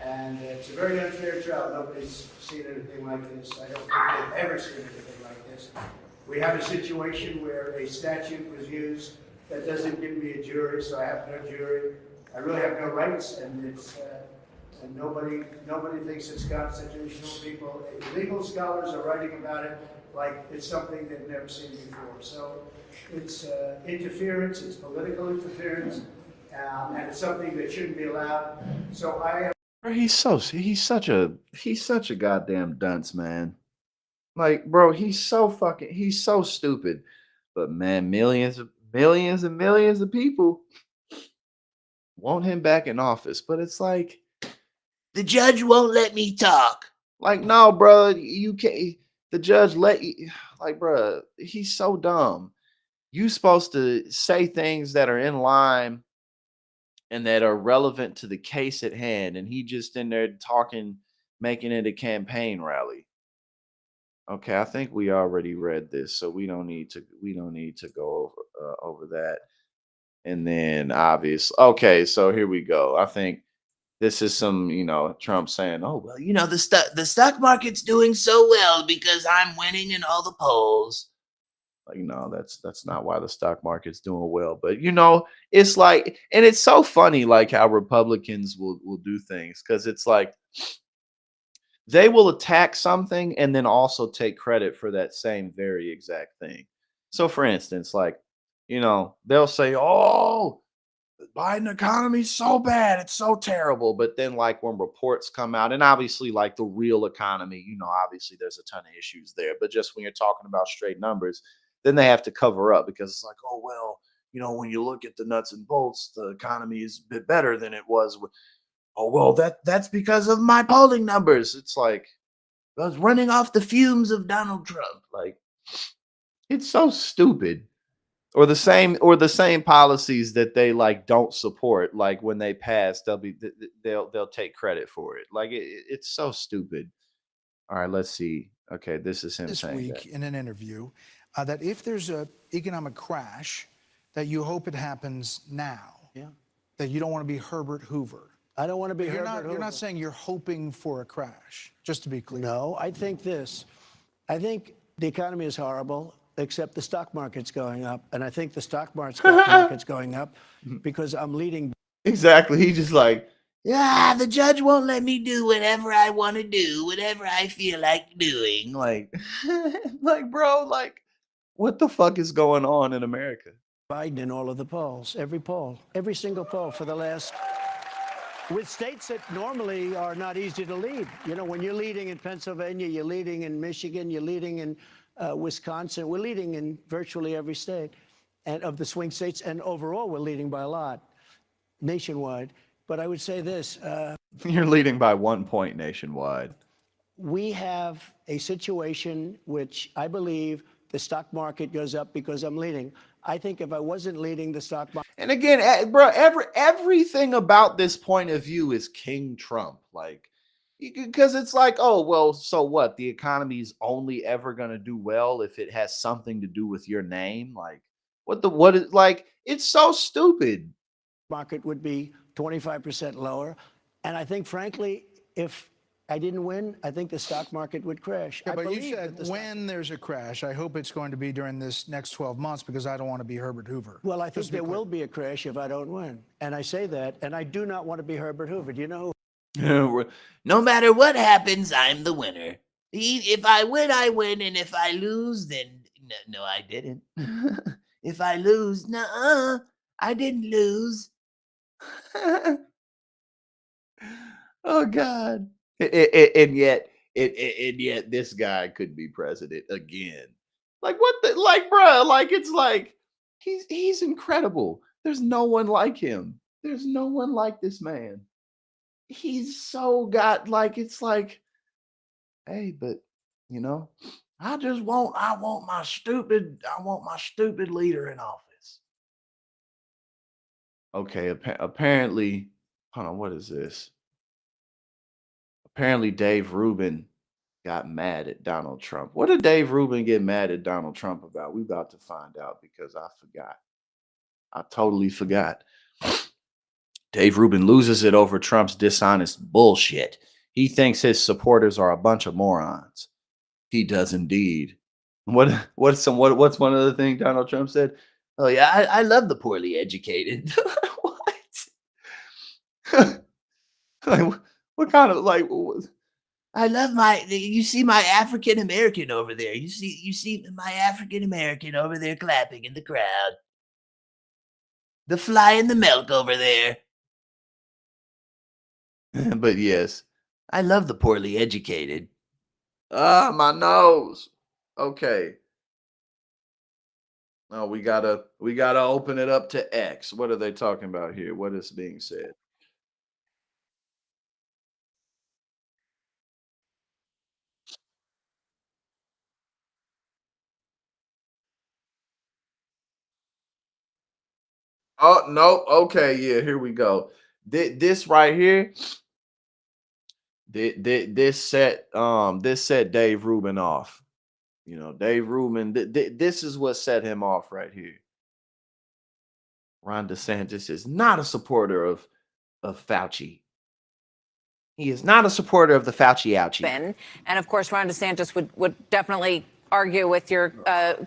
And it's a very unfair trial. Nobody's seen anything like this. I don't think they've ever seen anything like this. We have a situation where a statute was used That doesn't give me a jury, so I have no jury. I really have no rights, and it's and nobody thinks it's constitutional. People, legal scholars are writing about it like it's something they've never seen before. So it's interference, it's political interference, and it's something that shouldn't be allowed. So I am. He's such a goddamn dunce, man. Like, bro, he's so stupid. But man, millions and millions of people want him back in office. But it's like, The judge won't let me talk. like, no, bro, you can't. The judge let you. Like, bro, he's so dumb. You supposed to say things that are in line and that are relevant to the case at hand, and he just in there talking, making it a campaign rally. Okay, I think we already read this, so we don't need to go over that. And then okay, so here we go. I think this is some, Trump saying, "Oh well, The stock market's doing so well because I'm winning in all the polls." like no, that's not why the stock market's doing well." But it's like, and it's so funny, like how Republicans will do things, because it's like they will attack something and then also take credit for that same very exact thing. So, for instance, like, they'll say, "Oh, the Biden economy's so bad, it's so terrible." But then, like, when reports come out, and obviously, like the real economy, obviously there's a ton of issues there. But just when you're talking about straight numbers, then they have to cover up, because it's like, "Oh, well, when you look at the nuts and bolts, the economy is a bit better than it was." Oh, well, that's because of my polling numbers. It's like, I was running off the fumes of Donald Trump. like, it's so stupid. Or the same policies that they like don't support, like when they pass, they'll take credit for it. Like it's so stupid. All right, let's see. Okay, this is him this saying week that. in an interview that if there's an economic crash, that you hope it happens now. Yeah. That you don't want to be Herbert Hoover. I don't want to be You're Herbert not. Hoover. You're not saying you're hoping for a crash. Just to be clear. No, I think this. I think the economy is horrible, except the stock market's going up, and I think the stock market's going up because I'm leading. Exactly. He just like, Yeah, the judge won't let me do whatever I want to do, whatever I feel like doing. like, like, bro, like, what the fuck is going on in America? Biden in all of the polls, every single poll for the last. With states that normally are not easy to lead. When you're leading in Pennsylvania, you're leading in Michigan, you're leading in Wisconsin. We're leading in virtually every state and of the swing states. And overall, we're leading by a lot nationwide. But I would say this. You're leading by 1 point nationwide. We have a situation which I believe the stock market goes up because I'm leading. I think if I wasn't leading the stock market. And again, bro, everything about this point of view is King Trump. Like, because it's like, oh, well, so what? The economy's only ever going to do well if it has something to do with your name. Like, what is, like, it's so stupid. Market would be 25% lower. And I think, frankly, if I didn't win, I think the stock market would crash. Yeah, I but you believe said that when there's a crash, I hope it's going to be during this next 12 months because I don't want to be Herbert Hoover. Well, I think there will be a crash if I don't win. And I say that, and I do not want to be Herbert Hoover. Do you know who? No matter what happens, I'm the winner. If I win, I win, and if I lose, then no, I didn't. If I lose, nuh-uh, I didn't lose. Oh God. And yet this guy could be president again. Like, what the, like, bro, like, it's like he's incredible. There's no one like him. There's no one like this man. He's so got, like, it's like, hey, but I want my stupid leader in office. Okay, apparently, hold on, what is this? Apparently Dave Rubin got mad at Donald Trump. What did Dave Rubin get mad at Donald Trump about? We about to find out, because I forgot. I totally forgot. Dave Rubin loses it over Trump's dishonest bullshit. He thinks his supporters are a bunch of morons. He does indeed. What's one of the things Donald Trump said? Oh yeah, I love the poorly educated. Like, what kind of like? I love you see my African American over there. You see my African American over there clapping in the crowd. The fly in the milk over there. But yes, I love the poorly educated. ah, my nose. Okay. Oh, we gotta open it up to X. What are they talking about here? What is being said? Oh no. Okay, yeah. Here we go. This right here. This set Dave Rubin off. You know, Dave Rubin. This is what set him off right here. Ron DeSantis is not a supporter of Fauci. He is not a supporter of the Fauci ouchie. And of course, Ron DeSantis would definitely argue with your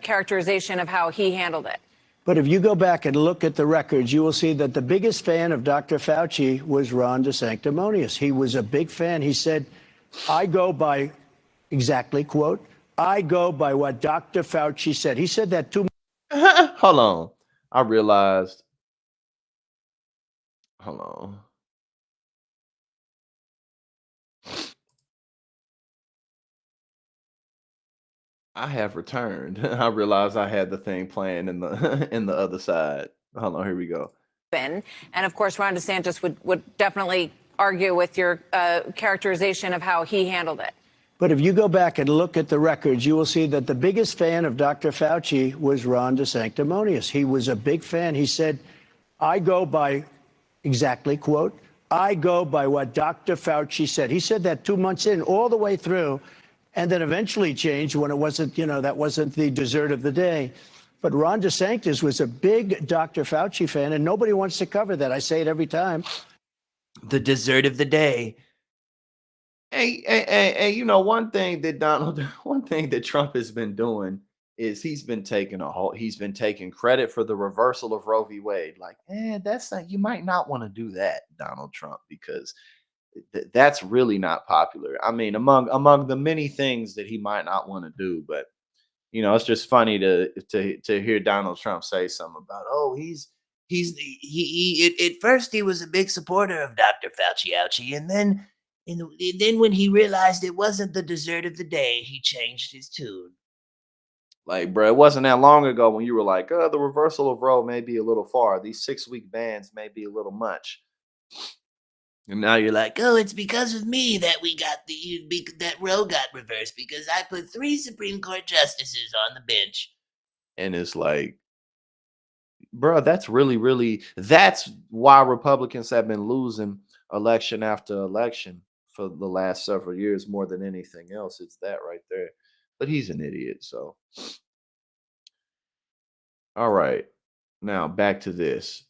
characterization of how he handled it. But if you go back and look at the records, you will see that the biggest fan of Dr. Fauci was Ron DeSanctimonious. He was a big fan. He said, I go by, exactly, quote, I go by what Dr. Fauci said. He said that 2 Hold on. I realized. Hold on. I have returned. I realized I had the thing playing in the in the other side. Hold on, here we go. And of course, Ron DeSantis would definitely argue with your characterization of how he handled it. But if you go back and look at the records, you will see that the biggest fan of Dr. Fauci was Ron DeSanctimonious. He was a big fan. He said, I go by, exactly, quote, I go by what Dr. Fauci said. He said that 2 months in, all the way through, and then eventually changed when it wasn't, that wasn't the dessert of the day. But Ron DeSantis was a big Dr. Fauci fan, and nobody wants to cover that. I say it every time. The dessert of the day. Hey, one thing that Trump has been doing is he's been taking credit for the reversal of Roe v. Wade. Like, that's not, you might not want to do that, Donald Trump, because that's really not popular. I mean, among the many things that he might not want to do, but it's just funny to hear Donald Trump say something about, at first he was a big supporter of Dr. Fauci ouchie, and then when he realized it wasn't the dessert of the day, he changed his tune. Like, bro, it wasn't that long ago when you were like, the reversal of Roe may be a little far. These 6-week bans may be a little much. And now you're like, it's because of me that that Roe got reversed, because I put 3 Supreme Court justices on the bench. And it's like, bro, that's that's why Republicans have been losing election after election for the last several years more than anything else. It's that right there. But he's an idiot, so. All right. Now back to this.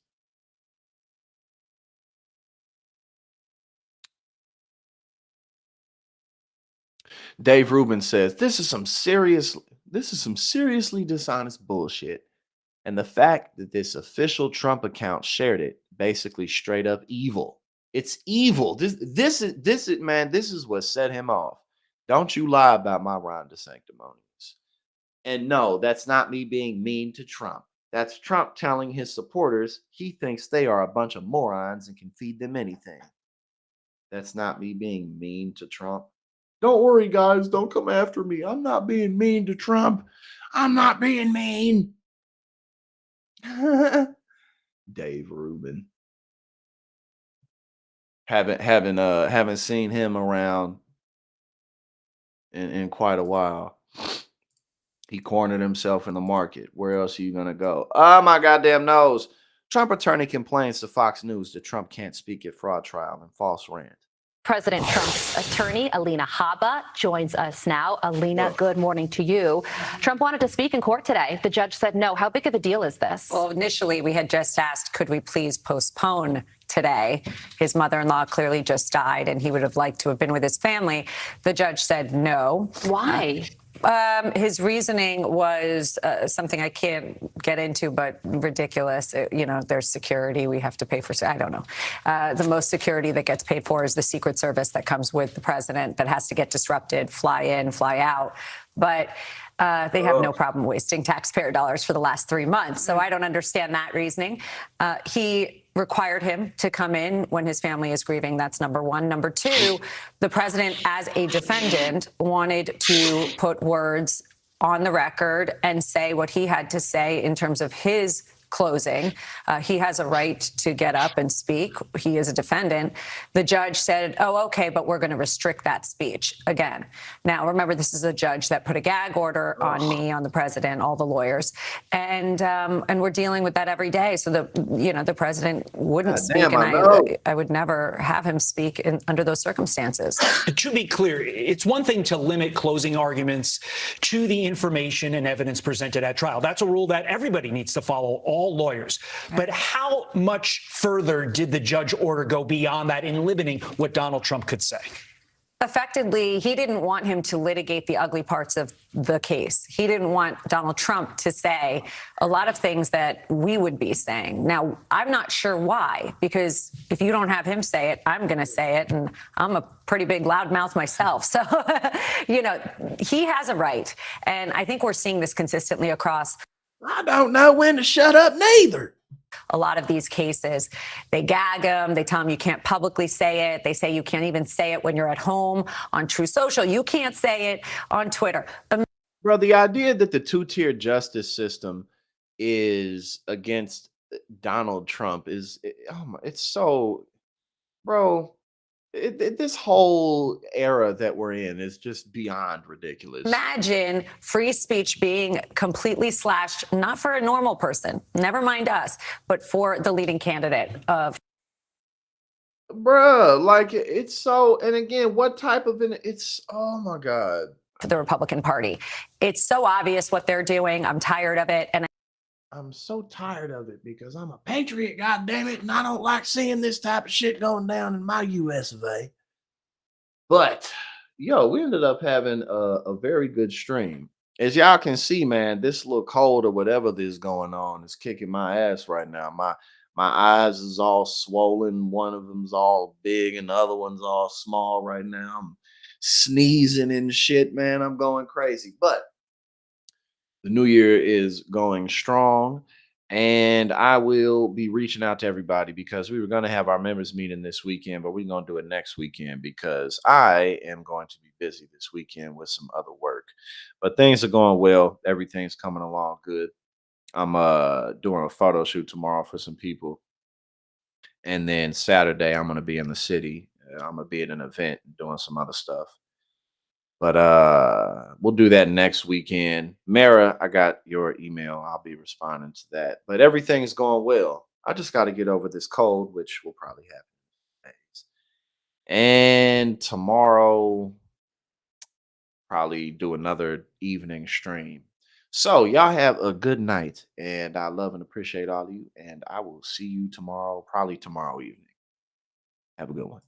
Dave Rubin says, this is some seriously dishonest bullshit. And the fact that this official Trump account shared it, basically straight up evil. It's evil. This is what set him off. Don't you lie about my Ron DeSanctimonious. And no, that's not me being mean to Trump. That's Trump telling his supporters he thinks they are a bunch of morons and can feed them anything. That's not me being mean to Trump. Don't worry, guys. Don't come after me. I'm not being mean to Trump. I'm not being mean. Dave Rubin. Haven't seen him around in quite a while. He cornered himself in the market. Where else are you gonna go? Oh my goddamn nose. Trump attorney complains to Fox News that Trump can't speak at fraud trial and false rant. President Trump's attorney, Alina Habba, joins us now. Alina, good morning to you. Trump wanted to speak in court today. The judge said no. How big of a deal is this? Well, initially, we had just asked, could we please postpone today? His mother-in-law clearly just died, and he would have liked to have been with his family. The judge said no. Why? His reasoning was something I can't get into, but ridiculous. There's security we have to pay for. I don't know. The most security that gets paid for is the Secret Service that comes with the president that has to get disrupted, fly in, fly out. But they have no problem wasting taxpayer dollars for the last 3 months. So I don't understand that reasoning. He required him to come in when his family is grieving. That's number one. Number two, the president, as a defendant, wanted to put words on the record and say what he had to say in terms of his closing. He has a right to get up and speak. He is a defendant. The judge said, oh, okay, but we're going to restrict that speech again. Now, remember, this is a judge that put a gag order on me, on the president, all the lawyers, and we're dealing with that every day. So the president wouldn't speak, and I would never have him speak under those circumstances. To be clear, it's one thing to limit closing arguments to the information and evidence presented at trial. That's a rule that everybody needs to follow, all lawyers. But how much further did the judge order go beyond that in limiting what Donald Trump could say? Effectively, he didn't want him to litigate the ugly parts of the case. He didn't want Donald Trump to say a lot of things that we would be saying. Now, I'm not sure why, because if you don't have him say it, I'm going to say it, and I'm a pretty big loudmouth myself. So, he has a right. And I think we're seeing this consistently across. I don't know when to shut up neither. A lot of these cases, they gag them. They tell them you can't publicly say it. They say you can't even say it when you're at home on True Social. You can't say it on Twitter. Bro, the idea that the two-tier justice system is against Donald Trump is, it's so, bro. This whole era that we're in is just beyond ridiculous. Imagine free speech being completely slashed, not for a normal person, never mind us, but for the leading candidate of. Bruh, like it's so, and again, what type of oh my God. For the Republican Party. It's so obvious what they're doing. I'm tired of it. And I'm so tired of it because I'm a patriot, goddammit, and I don't like seeing this type of shit going down in my US of A. But, we ended up having a very good stream. As y'all can see, man, this little cold or whatever this going on is kicking my ass right now. My eyes is all swollen. One of them's all big and the other one's all small right now. I'm sneezing and shit, man. I'm going crazy. But the new year is going strong, and I will be reaching out to everybody because we were going to have our members meeting this weekend, but we're going to do it next weekend because I am going to be busy this weekend with some other work. But things are going well. Everything's coming along good. I'm doing a photo shoot tomorrow for some people. And then Saturday, I'm going to be in the city. I'm going to be at an event doing some other stuff. But we'll do that next weekend. Mara, I got your email. I'll be responding to that. But everything is going well. I just got to get over this cold, which will probably happen in days. And tomorrow, probably do another evening stream. So y'all have a good night. And I love and appreciate all of you. And I will see you tomorrow, probably tomorrow evening. Have a good one.